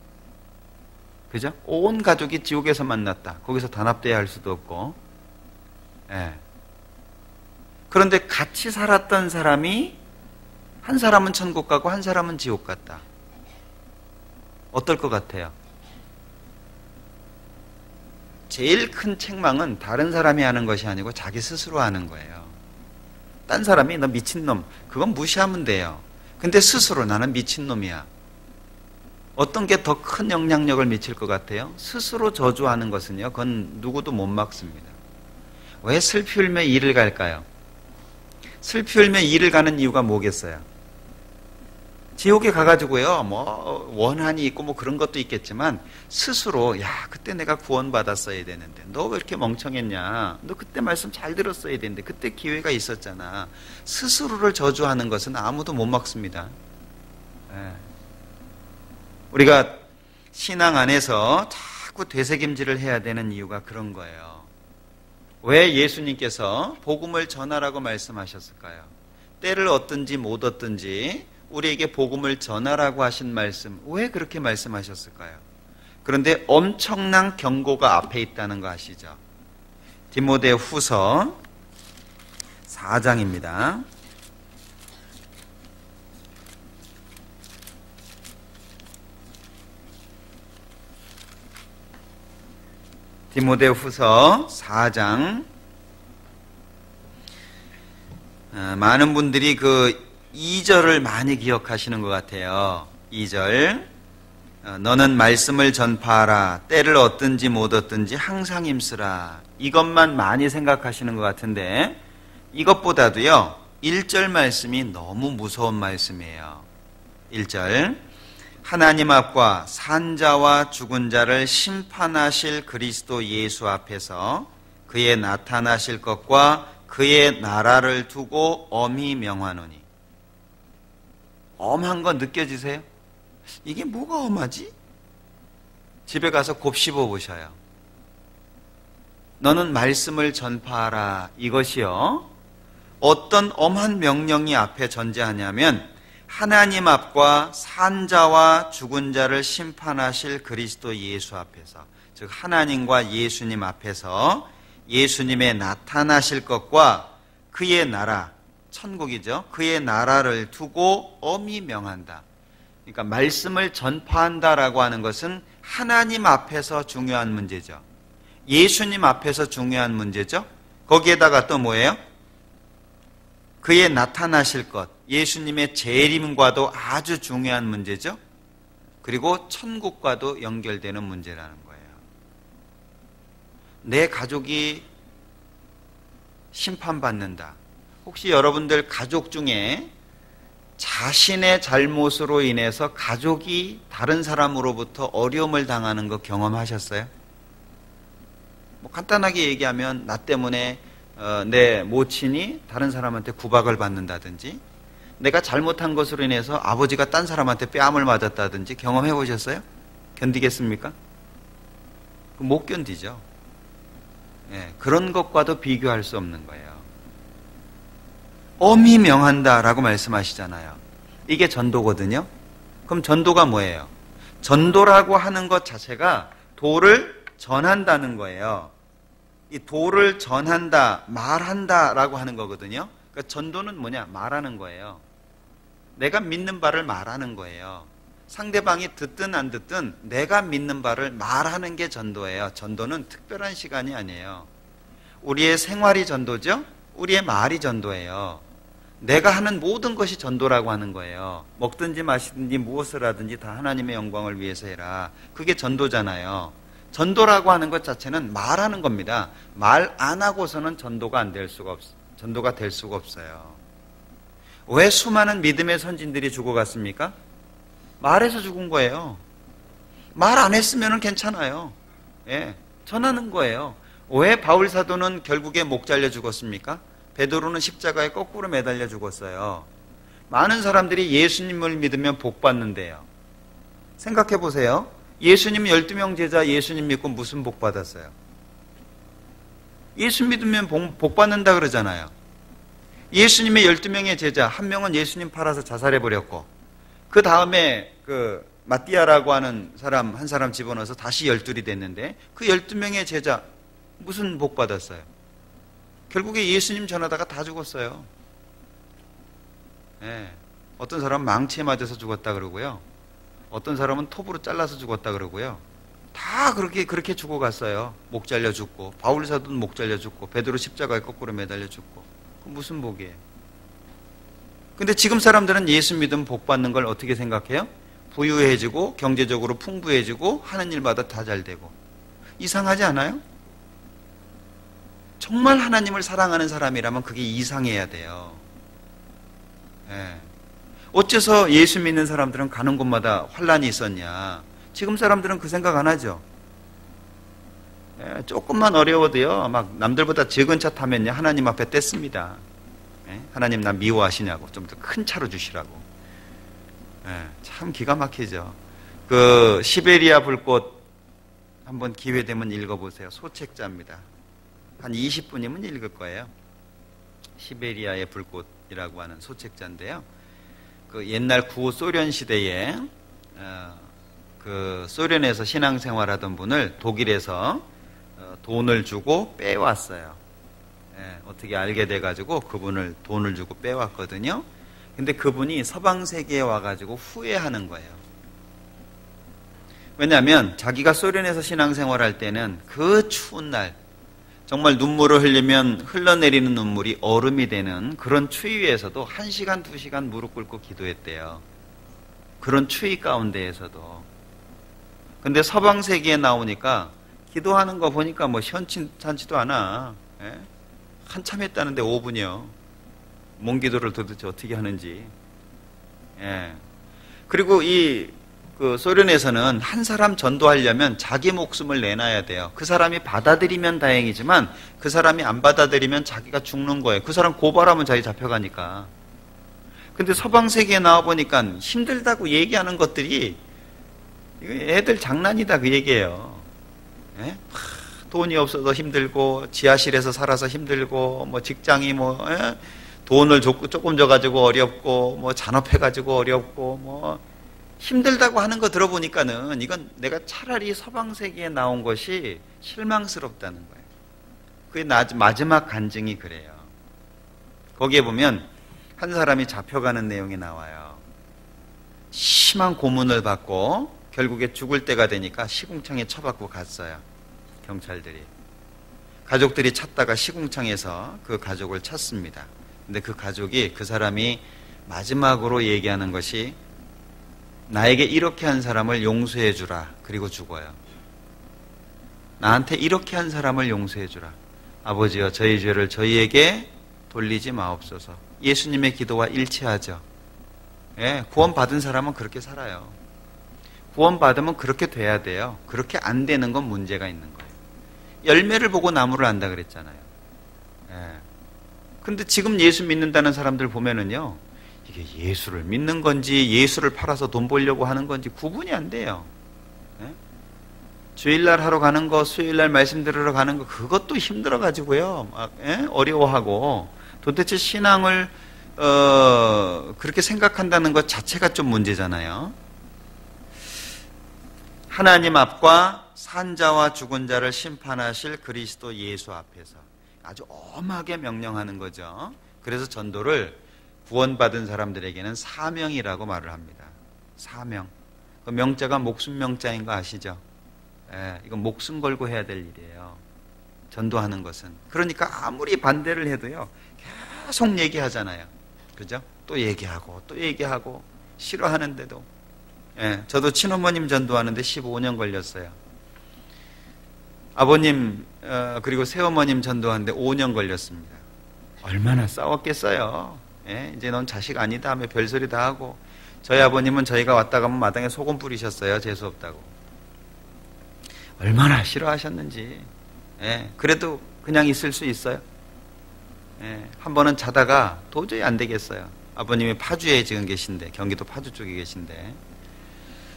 그죠? 온 가족이 지옥에서 만났다. 거기서 단합돼야 할 수도 없고. 그런데 같이 살았던 사람이 한 사람은 천국 가고 한 사람은 지옥 갔다. 어떨 것 같아요? 제일 큰 책망은 다른 사람이 하는 것이 아니고 자기 스스로 하는 거예요. 딴 사람이 너 미친놈, 그건 무시하면 돼요. 근데 스스로 나는 미친놈이야. 어떤 게 더 큰 영향력을 미칠 것 같아요? 스스로 저주하는 것은요, 그건 누구도 못 막습니다. 왜 슬피 울며 이를 갈까요? 슬피 울며 이를 가는 이유가 뭐겠어요? 지옥에 가가지고요, 뭐 원한이 있고 뭐 그런 것도 있겠지만 스스로 야, 그때 내가 구원받았어야 되는데 너 왜 이렇게 멍청했냐, 너 그때 말씀 잘 들었어야 되는데 그때 기회가 있었잖아. 스스로를 저주하는 것은 아무도 못 막습니다. 네. 우리가 신앙 안에서 자꾸 되새김질을 해야 되는 이유가 그런 거예요. 왜 예수님께서 복음을 전하라고 말씀하셨을까요? 때를 얻든지 못 얻든지 우리에게 복음을 전하라고 하신 말씀, 왜 그렇게 말씀하셨을까요? 그런데 엄청난 경고가 앞에 있다는 거 아시죠? 디모데 후서 4장입니다. 디모데 후서 4장. 많은 분들이 그 2절을 많이 기억하시는 것 같아요. 2절. 너는 말씀을 전파하라. 때를 얻든지 못 얻든지 항상 힘쓰라. 이것만 많이 생각하시는 것 같은데 이것보다도요 1절 말씀이 너무 무서운 말씀이에요. 1절. 하나님 앞과 산자와 죽은 자를 심판하실 그리스도 예수 앞에서 그의 나타나실 것과 그의 나라를 두고 엄히 명하노니. 엄한 거 느껴지세요? 이게 뭐가 엄하지? 집에 가서 곱씹어 보셔요. 너는 말씀을 전파하라. 이것이요, 어떤 엄한 명령이 앞에 전제하냐면 하나님 앞과 산자와 죽은 자를 심판하실 그리스도 예수 앞에서, 즉 하나님과 예수님 앞에서 예수님의 나타나실 것과 그의 나라, 천국이죠. 그의 나라를 두고 엄히 명한다. 그러니까 말씀을 전파한다라고 하는 것은 하나님 앞에서 중요한 문제죠. 예수님 앞에서 중요한 문제죠. 거기에다가 또 뭐예요? 그의 나타나실 것, 예수님의 재림과도 아주 중요한 문제죠. 그리고 천국과도 연결되는 문제라는 거예요. 내 가족이 심판받는다. 혹시 여러분들 가족 중에 자신의 잘못으로 인해서 가족이 다른 사람으로부터 어려움을 당하는 거 경험하셨어요? 뭐 간단하게 얘기하면 나 때문에 내 모친이 다른 사람한테 구박을 받는다든지, 내가 잘못한 것으로 인해서 아버지가 딴 사람한테 뺨을 맞았다든지 경험해 보셨어요? 견디겠습니까? 못 견디죠. 예, 그런 것과도 비교할 수 없는 거예요. 엄히 명한다라고 말씀하시잖아요. 이게 전도거든요. 그럼 전도가 뭐예요? 전도라고 하는 것 자체가 도를 전한다는 거예요. 이 도를 전한다, 말한다라고 하는 거거든요. 그러니까 전도는 뭐냐? 말하는 거예요. 내가 믿는 바를 말하는 거예요. 상대방이 듣든 안 듣든 내가 믿는 바를 말하는 게 전도예요. 전도는 특별한 시간이 아니에요. 우리의 생활이 전도죠? 우리의 말이 전도예요. 내가 하는 모든 것이 전도라고 하는 거예요. 먹든지 마시든지 무엇을 하든지 다 하나님의 영광을 위해서 해라. 그게 전도잖아요. 전도라고 하는 것 자체는 말하는 겁니다. 말 안 하고서는 전도가 될 수가 없어요. 왜 수많은 믿음의 선진들이 죽어갔습니까? 말해서 죽은 거예요. 말 안 했으면 괜찮아요. 예, 전하는 거예요. 왜 바울 사도는 결국에 목 잘려 죽었습니까? 베드로는 십자가에 거꾸로 매달려 죽었어요. 많은 사람들이 예수님을 믿으면 복 받는데요. 생각해 보세요. 예수님 12명 제자 예수님 믿고 무슨 복 받았어요? 예수 믿으면 복 받는다 그러잖아요. 예수님의 12명의 제자, 한 명은 예수님 팔아서 자살해버렸고, 그 다음에 그 마띠아라고 하는 사람, 한 사람 집어넣어서 다시 12이 됐는데, 그 12명의 제자 무슨 복 받았어요? 결국에 예수님 전하다가 다 죽었어요. 예. 어떤 사람은 망치에 맞아서 죽었다 그러고요. 어떤 사람은 톱으로 잘라서 죽었다 그러고요. 다 그렇게 죽어갔어요. 목 잘려 죽고, 바울 사도는 목 잘려 죽고, 베드로 십자가에 거꾸로 매달려 죽고. 그 무슨 복이에요? 근데 지금 사람들은 예수 믿으면 복 받는 걸 어떻게 생각해요? 부유해지고 경제적으로 풍부해지고 하는 일마다 다 잘 되고. 이상하지 않아요? 정말 하나님을 사랑하는 사람이라면 그게 이상해야 돼요. 예. 어째서 예수 믿는 사람들은 가는 곳마다 환란이 있었냐? 지금 사람들은 그 생각 안 하죠. 예, 조금만 어려워도요, 막 남들보다 적은 차 타면요, 하나님 앞에 뗐습니다. 예? 하나님 나 미워하시냐고, 좀 더 큰 차로 주시라고. 예, 참 기가 막히죠. 그 시베리아 불꽃 한번 기회 되면 읽어보세요. 소책자입니다. 한 20분이면 읽을 거예요. 시베리아의 불꽃이라고 하는 소책자인데요. 그 옛날 구소련 시대에 그 소련에서 신앙생활하던 분을 독일에서 돈을 주고 빼왔어요. 예, 어떻게 알게 돼가지고 그분을 돈을 주고 빼왔거든요. 근데 그분이 서방 세계에 와가지고 후회하는 거예요. 왜냐하면 자기가 소련에서 신앙생활할 때는 그 추운 날 정말 눈물을 흘리면 흘러내리는 눈물이 얼음이 되는 그런 추위에서도 1시간, 2시간 무릎 꿇고 기도했대요. 그런 추위 가운데에서도. 근데 서방 세계에 나오니까 기도하는 거 보니까 뭐 시원찮지도 않아. 예? 한참 했다는데 5분이요. 몸 기도를 도대체 어떻게 하는지. 예. 그리고 그 소련에서는 한 사람 전도하려면 자기 목숨을 내놔야 돼요. 그 사람이 받아들이면 다행이지만 그 사람이 안 받아들이면 자기가 죽는 거예요. 그 사람 고발하면 자기 잡혀가니까. 근데 서방 세계에 나와보니까 힘들다고 얘기하는 것들이 애들 장난이다 그 얘기예요. 예? 돈이 없어서 힘들고 지하실에서 살아서 힘들고 뭐 직장이 뭐 예? 돈을 조금 줘가지고 어렵고 뭐 잔업해가지고 어렵고 뭐 힘들다고 하는 거 들어보니까는 이건 내가 차라리 서방 세계에 나온 것이 실망스럽다는 거예요. 그게 마지막 간증이 그래요. 거기에 보면 한 사람이 잡혀가는 내용이 나와요. 심한 고문을 받고 결국에 죽을 때가 되니까 시궁창에 처박고 갔어요. 경찰들이. 가족들이 찾다가 시궁창에서 그 가족을 찾습니다. 근데 그 가족이 그 사람이 마지막으로 얘기하는 것이 나에게 이렇게 한 사람을 용서해 주라. 그리고 죽어요. 나한테 이렇게 한 사람을 용서해 주라. 아버지여 저희 죄를 저희에게 돌리지 마옵소서. 예수님의 기도와 일치하죠. 예, 구원받은 사람은 그렇게 살아요. 구원받으면 그렇게 돼야 돼요. 그렇게 안 되는 건 문제가 있는 거예요. 열매를 보고 나무를 안다 그랬잖아요. 예. 근데 지금 예수 믿는다는 사람들 보면은요, 이게 예수를 믿는 건지 예수를 팔아서 돈 벌려고 하는 건지 구분이 안 돼요. 예? 주일날 하러 가는 거, 수요일날 말씀 들으러 가는 거, 그것도 힘들어가지고요. 막, 예? 어려워하고 도대체 신앙을 그렇게 생각한다는 것 자체가 좀 문제잖아요. 하나님 앞과 산자와 죽은 자를 심판하실 그리스도 예수 앞에서 아주 엄하게 명령하는 거죠. 그래서 전도를 구원받은 사람들에게는 사명이라고 말을 합니다. 사명. 그 명자가 목숨 명자인 거 아시죠? 예, 이건 목숨 걸고 해야 될 일이에요. 전도하는 것은. 그러니까 아무리 반대를 해도요, 계속 얘기하잖아요. 그죠? 또 얘기하고, 또 얘기하고, 싫어하는데도. 예, 저도 친어머님 전도하는데 15년 걸렸어요. 아버님, 그리고 새어머님 전도하는데 5년 걸렸습니다. 얼마나 싸웠겠어요? 예, 이제 넌 자식 아니다 하며 별소리 다 하고, 저희 아버님은 저희가 왔다 가면 마당에 소금 뿌리셨어요. 재수없다고. 얼마나 싫어하셨는지. 예, 그래도 그냥 있을 수 있어요. 예, 한 번은 자다가 도저히 안 되겠어요. 아버님이 파주에 지금 계신데, 경기도 파주 쪽에 계신데,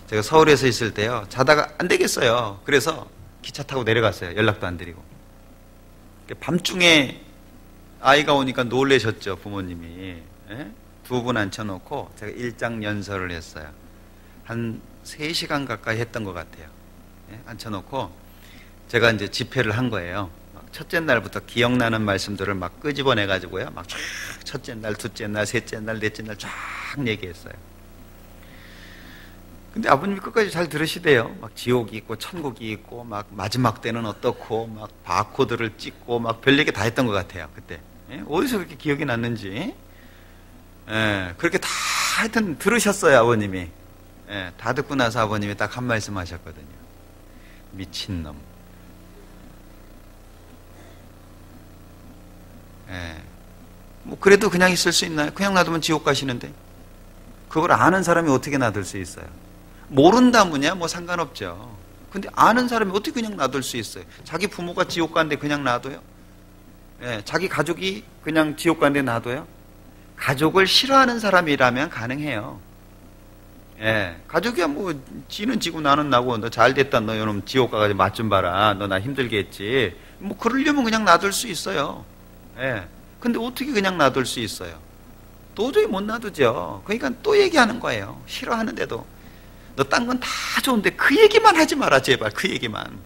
제가 서울에서 있을 때요, 자다가 안 되겠어요. 그래서 기차 타고 내려갔어요. 연락도 안 드리고. 밤중에 아이가 오니까 놀라셨죠, 부모님이. 예? 두 분 앉혀놓고 제가 일장 연설을 했어요. 한 3시간 가까이 했던 것 같아요. 예? 앉혀놓고 제가 이제 집회를 한 거예요. 막 첫째 날부터 기억나는 말씀들을 막 끄집어내가지고요. 막 쫙 첫째 날, 둘째 날, 셋째 날, 넷째 날 쫙 얘기했어요. 근데 아버님이 끝까지 잘 들으시대요. 막 지옥이 있고 천국이 있고 막 마지막 때는 어떻고 막 바코드를 찍고 막 별얘기 다 했던 것 같아요. 그때. 예? 어디서 그렇게 기억이 났는지. 예, 그렇게 다 하여튼 들으셨어요, 아버님이. 예, 다 듣고 나서 아버님이 딱 한 말씀 하셨거든요. 미친놈. 예. 뭐 그래도 그냥 있을 수 있나요? 그냥 놔두면 지옥 가시는데. 그걸 아는 사람이 어떻게 놔둘 수 있어요? 모른다면야 뭐 상관없죠. 근데 아는 사람이 어떻게 그냥 놔둘 수 있어요? 자기 부모가 지옥 가는데 그냥 놔둬요? 예, 자기 가족이 그냥 지옥 가는데 놔둬요? 가족을 싫어하는 사람이라면 가능해요. 예, 가족이야 뭐 지는 지고 나는 나고 너 잘됐다 너 이놈 지옥 가가지고 맛 좀 봐라 너 나 힘들게 했지 뭐 그러려면 그냥 놔둘 수 있어요. 예, 근데 어떻게 그냥 놔둘 수 있어요? 도저히 못 놔두죠. 그러니까 또 얘기하는 거예요. 싫어하는데도 너 딴 건 다 좋은데 그 얘기만 하지 마라 제발 그 얘기만.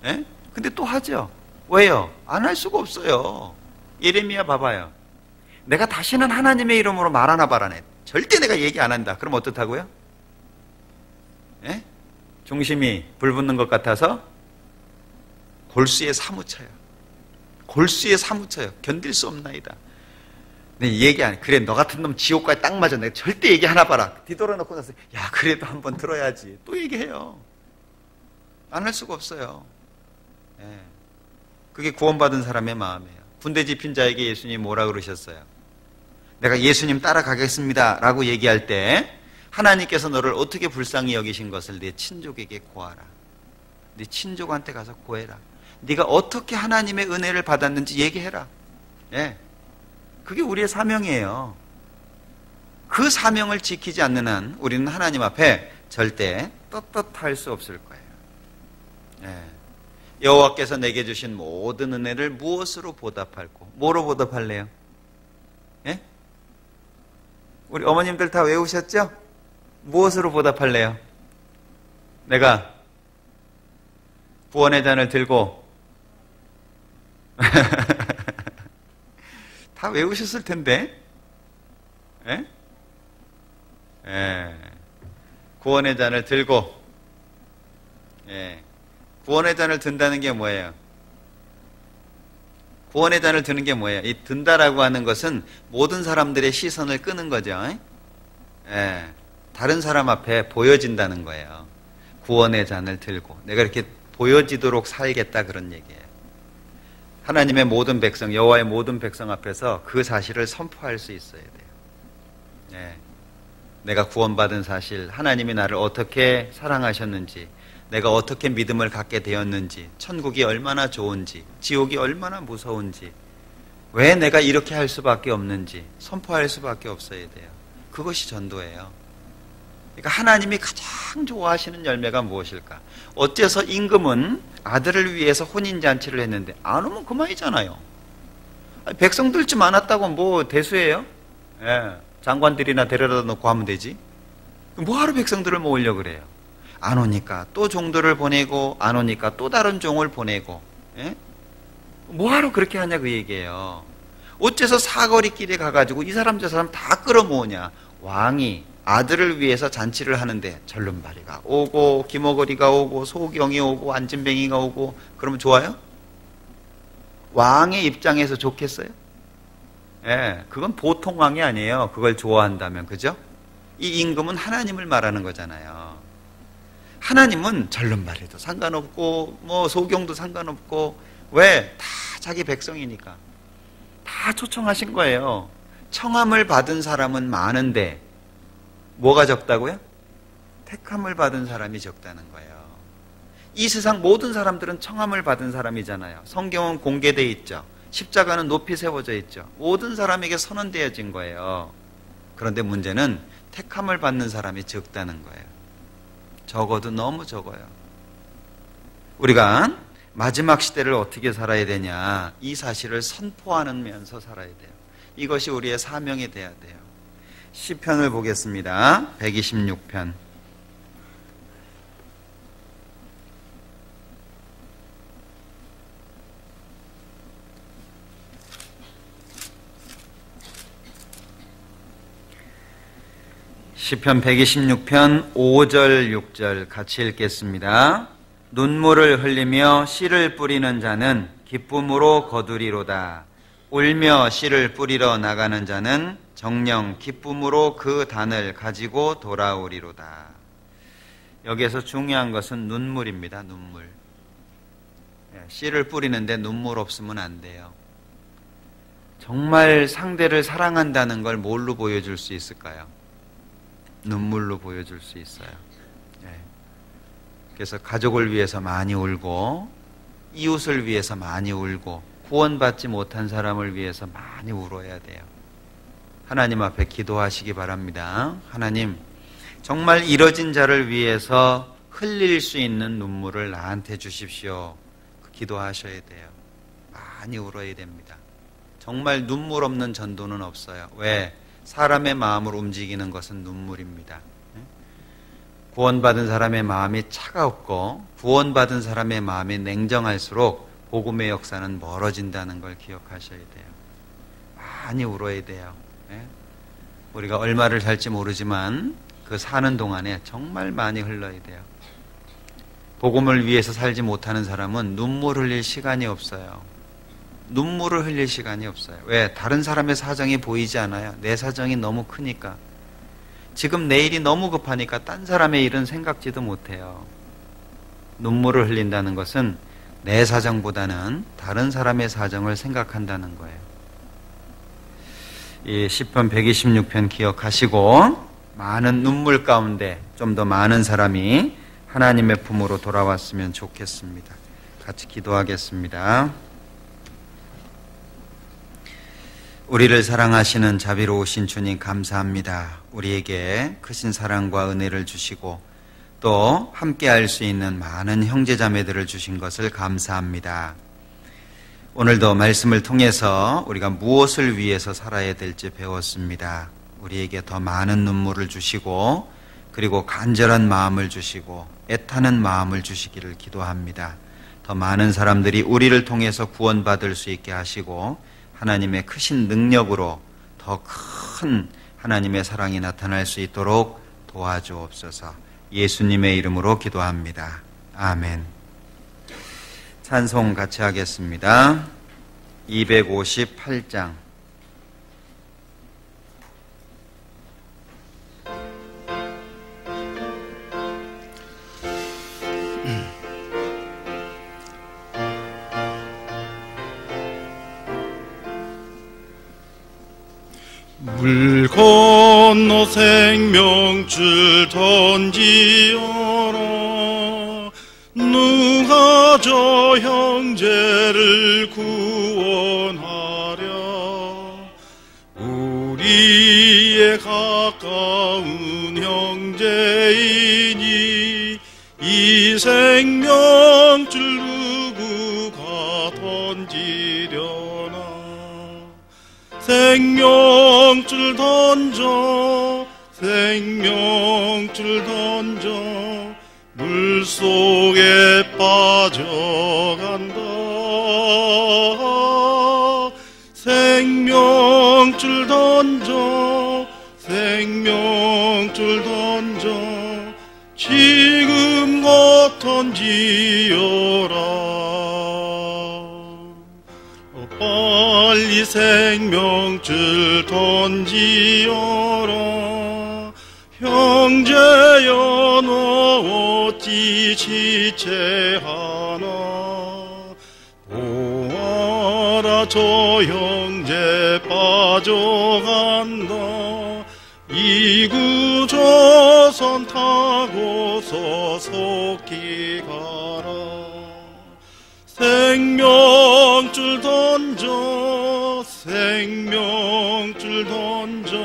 예? 근데 또 하죠. 왜요? 안 할 수가 없어요. 예레미야 봐봐요. 내가 다시는 하나님의 이름으로 말 하나 바라네. 절대 내가 얘기 안 한다. 그럼 어떻다고요? 예? 중심이 불 붙는 것 같아서 골수에 사무쳐요. 골수에 사무쳐요. 견딜 수 없나이다. 네, 얘기 안 해. 그래, 너 같은 놈 지옥까지 딱 맞아. 내가 절대 얘기 하나 봐라. 뒤돌아놓고 나서, 야, 그래도 한번 들어야지. 또 얘기해요. 안 할 수가 없어요. 예. 그게 구원받은 사람의 마음이에요. 군대 집힌 자에게 예수님이 뭐라 그러셨어요? 내가 예수님 따라가겠습니다. 라고 얘기할 때, 하나님께서 너를 어떻게 불쌍히 여기신 것을 네 친족에게 고하라. 네 친족한테 가서 고해라. 네가 어떻게 하나님의 은혜를 받았는지 얘기해라. 예. 그게 우리의 사명이에요. 그 사명을 지키지 않는 한 우리는 하나님 앞에 절대 떳떳할 수 없을 거예요. 예. 여호와께서 내게 주신 모든 은혜를 무엇으로 보답할고 뭐로 보답할래요? 예? 우리 어머님들 다 외우셨죠? 무엇으로 보답할래요? 내가 구원의 잔을 들고 다 외우셨을 텐데. 예? 예. 구원의 잔을 들고, 예. 구원의 잔을 든다는 게 뭐예요? 구원의 잔을 드는 게 뭐예요? 이 든다라고 하는 것은 모든 사람들의 시선을 끄는 거죠. 예. 다른 사람 앞에 보여진다는 거예요. 구원의 잔을 들고. 내가 이렇게 보여지도록 살겠다 그런 얘기예요. 하나님의 모든 백성, 여호와의 모든 백성 앞에서 그 사실을 선포할 수 있어야 돼요. 예. 내가 구원받은 사실, 하나님이 나를 어떻게 사랑하셨는지, 내가 어떻게 믿음을 갖게 되었는지, 천국이 얼마나 좋은지, 지옥이 얼마나 무서운지, 왜 내가 이렇게 할 수밖에 없는지 선포할 수밖에 없어야 돼요. 그것이 전도예요. 그러니까 하나님이 가장 좋아하시는 열매가 무엇일까? 어째서 임금은 아들을 위해서 혼인잔치를 했는데 안 오면 그만이잖아요. 백성들 좀 많았다고 뭐 대수예요? 예, 장관들이나 데려다 놓고 하면 되지. 뭐하러 백성들을 모으려고 그래요? 안 오니까 또 종들을 보내고 안 오니까 또 다른 종을 보내고. 예? 뭐하러 그렇게 하냐 그 얘기예요. 어째서 사거리 길에 가가지고 이 사람 저 사람 다 끌어모으냐. 왕이 아들을 위해서 잔치를 하는데 절름발이가 오고 김어거리가 오고 소경이 오고 안진뱅이가 오고 그러면 좋아요? 왕의 입장에서 좋겠어요? 예, 그건 보통 왕이 아니에요. 그걸 좋아한다면. 그죠? 이 임금은 하나님을 말하는 거잖아요. 하나님은 절름발이도 상관없고 뭐 소경도 상관없고 왜? 다 자기 백성이니까 다 초청하신 거예요. 청함을 받은 사람은 많은데 뭐가 적다고요? 택함을 받은 사람이 적다는 거예요. 이 세상 모든 사람들은 청함을 받은 사람이잖아요. 성경은 공개되어 있죠. 십자가는 높이 세워져 있죠. 모든 사람에게 선언되어진 거예요. 그런데 문제는 택함을 받는 사람이 적다는 거예요. 적어도 너무 적어요. 우리가 마지막 시대를 어떻게 살아야 되냐, 이 사실을 선포하면서 살아야 돼요. 이것이 우리의 사명이 돼야 돼요. 시편을 보겠습니다. 126편. 시편 126편 5절 6절 같이 읽겠습니다. 눈물을 흘리며 씨를 뿌리는 자는 기쁨으로 거두리로다. 울며 씨를 뿌리러 나가는 자는 정령 기쁨으로 그 단을 가지고 돌아오리로다. 여기에서 중요한 것은 눈물입니다. 눈물. 씨를 뿌리는데 눈물 없으면 안 돼요. 정말 상대를 사랑한다는 걸 뭘로 보여줄 수 있을까요? 눈물로 보여줄 수 있어요. 그래서 가족을 위해서 많이 울고, 이웃을 위해서 많이 울고, 구원받지 못한 사람을 위해서 많이 울어야 돼요. 하나님 앞에 기도하시기 바랍니다. 하나님, 정말 이뤄진 자를 위해서 흘릴 수 있는 눈물을 나한테 주십시오. 기도하셔야 돼요. 많이 울어야 됩니다. 정말 눈물 없는 전도는 없어요. 왜? 사람의 마음을 움직이는 것은 눈물입니다. 구원받은 사람의 마음이 차가웠고 구원받은 사람의 마음이 냉정할수록 복음의 역사는 멀어진다는 걸 기억하셔야 돼요. 많이 울어야 돼요. 우리가 얼마를 살지 모르지만 그 사는 동안에 정말 많이 흘러야 돼요. 복음을 위해서 살지 못하는 사람은 눈물 흘릴 시간이 없어요. 눈물을 흘릴 시간이 없어요. 왜? 다른 사람의 사정이 보이지 않아요. 내 사정이 너무 크니까. 지금 내 일이 너무 급하니까 딴 사람의 일은 생각지도 못해요. 눈물을 흘린다는 것은 내 사정보다는 다른 사람의 사정을 생각한다는 거예요. 이 시편 126편 기억하시고 많은 눈물 가운데 좀 더 많은 사람이 하나님의 품으로 돌아왔으면 좋겠습니다. 같이 기도하겠습니다. 우리를 사랑하시는 자비로우신 주님 감사합니다. 우리에게 크신 사랑과 은혜를 주시고 또 함께할 수 있는 많은 형제자매들을 주신 것을 감사합니다. 오늘도 말씀을 통해서 우리가 무엇을 위해서 살아야 될지 배웠습니다. 우리에게 더 많은 눈물을 주시고 그리고 간절한 마음을 주시고 애타는 마음을 주시기를 기도합니다. 더 많은 사람들이 우리를 통해서 구원받을 수 있게 하시고 하나님의 크신 능력으로 더 큰 하나님의 사랑이 나타날 수 있도록 도와주옵소서. 예수님의 이름으로 기도합니다. 아멘. 찬송 같이 하겠습니다. 258장. 물 건너 생명줄 던지어라. 누가 저 형제를 구원하랴. 우리의 가까운 형제이니 이 생명줄 누구가 던지려나. 생명줄 던져 생명줄 던져 물속에 빠져간다. 생명줄 던져 생명줄 던져 지금껏 던지어라. 빨리 생명줄 던지어라. 형제여 너 어찌 지체하나. 보아라 저 형제 빠져간다. 이구조선 타고서 속히 가라. 생명줄 던져 생명줄 던져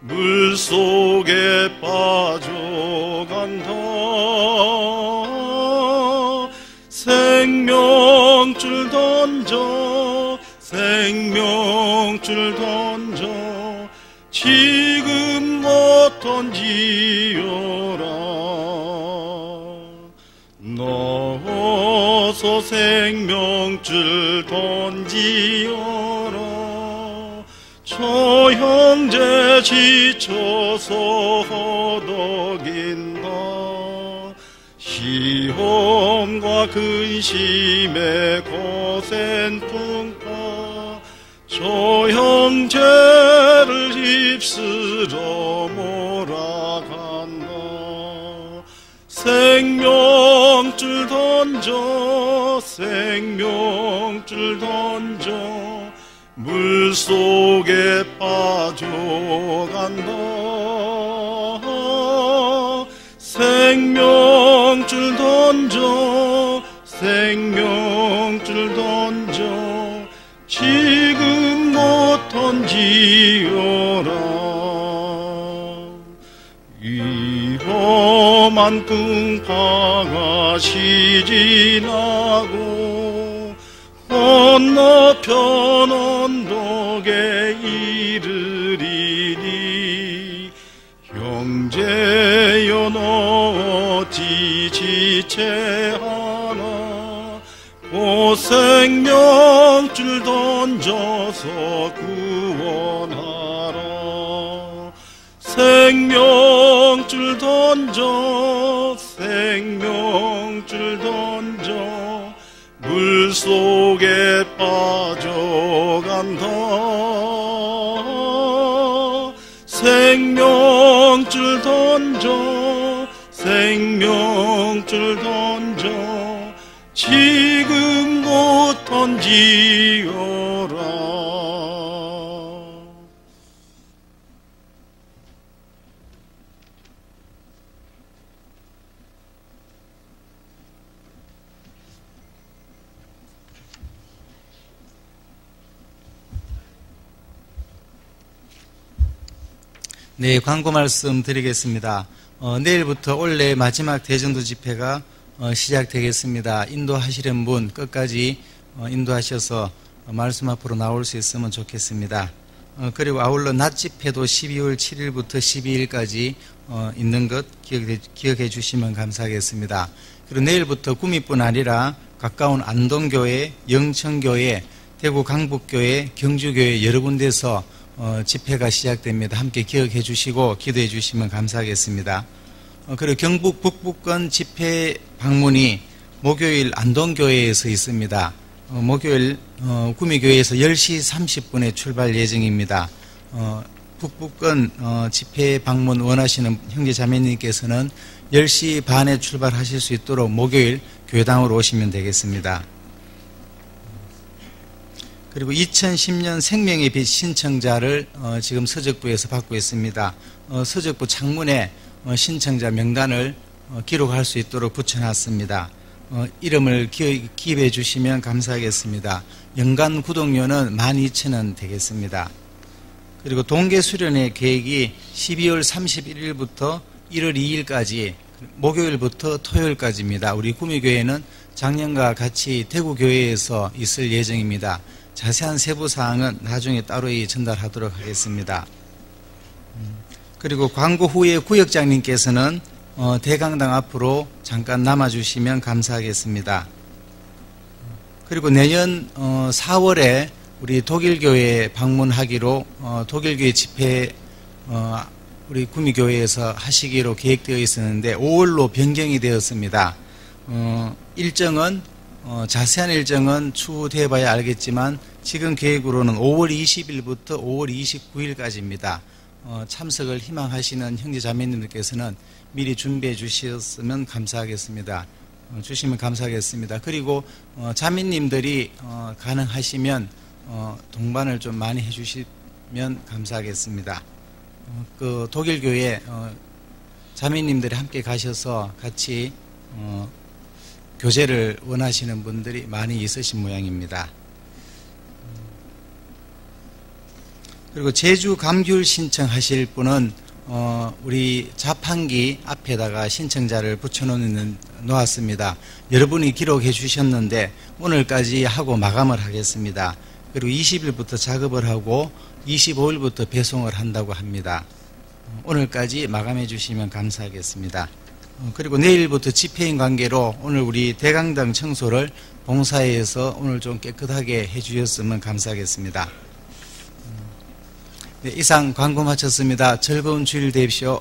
물속에 빠져간다. 생명줄 던져 생명줄 던져 지금 못 던지어라. 어서 생명줄 던지어라. 저 형제 지쳐서 허덕인다. 시험과 근심에 거센 풍파 저 형제를 휩쓸어 몰아간다. 생명줄 던져 생명줄 던져 물속에 빠져간다. 생명줄 던져 생명줄 던져 지금 못 던지어라. 위험한 풍파가 시진하고 건너편 언덕에 이르리니 형제여 너 어찌 지체하나. 오 생명줄 던져서 구원하라. 생명줄 던져 생명줄 던져 물속에 빠져간다. 생명줄 던져 생명줄 던져 지금 못 던지어라. 네, 광고 말씀 드리겠습니다. 내일부터 올해 마지막 대전도 집회가 시작되겠습니다. 인도하시는 분 끝까지 인도하셔서 말씀 앞으로 나올 수 있으면 좋겠습니다. 그리고 아울러 낮 집회도 12월 7일부터 12일까지 있는 것 기억해 주시면 감사하겠습니다. 그리고 내일부터 구미뿐 아니라 가까운 안동교회, 영천교회, 대구 강북교회, 경주교회 여러 군데서 집회가 시작됩니다. 함께 기억해 주시고 기도해 주시면 감사하겠습니다. 그리고 경북 북부권 집회 방문이 목요일 안동교회에서 있습니다. 목요일 구미교회에서 10시 30분에 출발 예정입니다. 북부권 집회 방문 원하시는 형제 자매님께서는 10시 반에 출발하실 수 있도록 목요일 교회당으로 오시면 되겠습니다. 그리고 2010년 생명의 빛 신청자를 지금 서적부에서 받고 있습니다. 서적부 창문에 신청자 명단을 기록할 수 있도록 붙여놨습니다. 이름을 기입해 주시면 감사하겠습니다. 연간 구독료는 12,000원 되겠습니다. 그리고 동계 수련회 계획이 12월 31일부터 1월 2일까지 목요일부터 토요일까지입니다. 우리 구미교회는 작년과 같이 대구교회에서 있을 예정입니다. 자세한 세부사항은 나중에 따로 전달하도록 하겠습니다. 그리고 광고 후에 구역장님께서는 대강당 앞으로 잠깐 남아주시면 감사하겠습니다. 그리고 내년 4월에 우리 독일교회 방문하기로 독일교회 집회 우리 구미교회에서 하시기로 계획되어 있었는데 5월로 변경이 되었습니다. 일정은 자세한 일정은 추후되어 봐야 알겠지만 지금 계획으로는 5월 20일부터 5월 29일까지입니다. 참석을 희망하시는 형제 자매님들께서는 미리 준비해 주셨으면 감사하겠습니다. 주시면 감사하겠습니다. 그리고 자매님들이 가능하시면 동반을 좀 많이 해주시면 감사하겠습니다. 그 독일교회 자매님들이 함께 가셔서 같이 교제를 원하시는 분들이 많이 있으신 모양입니다. 그리고 제주 감귤 신청하실 분은 우리 자판기 앞에다가 신청자를 놓았습니다. 여러분이 기록해 주셨는데 오늘까지 하고 마감을 하겠습니다. 그리고 20일부터 작업을 하고 25일부터 배송을 한다고 합니다. 오늘까지 마감해 주시면 감사하겠습니다. 그리고 내일부터 집회인 관계로 오늘 우리 대강당 청소를 봉사회에서 오늘 좀 깨끗하게 해주셨으면 감사하겠습니다. 네, 이상 광고 마쳤습니다. 즐거운 주일 되십시오.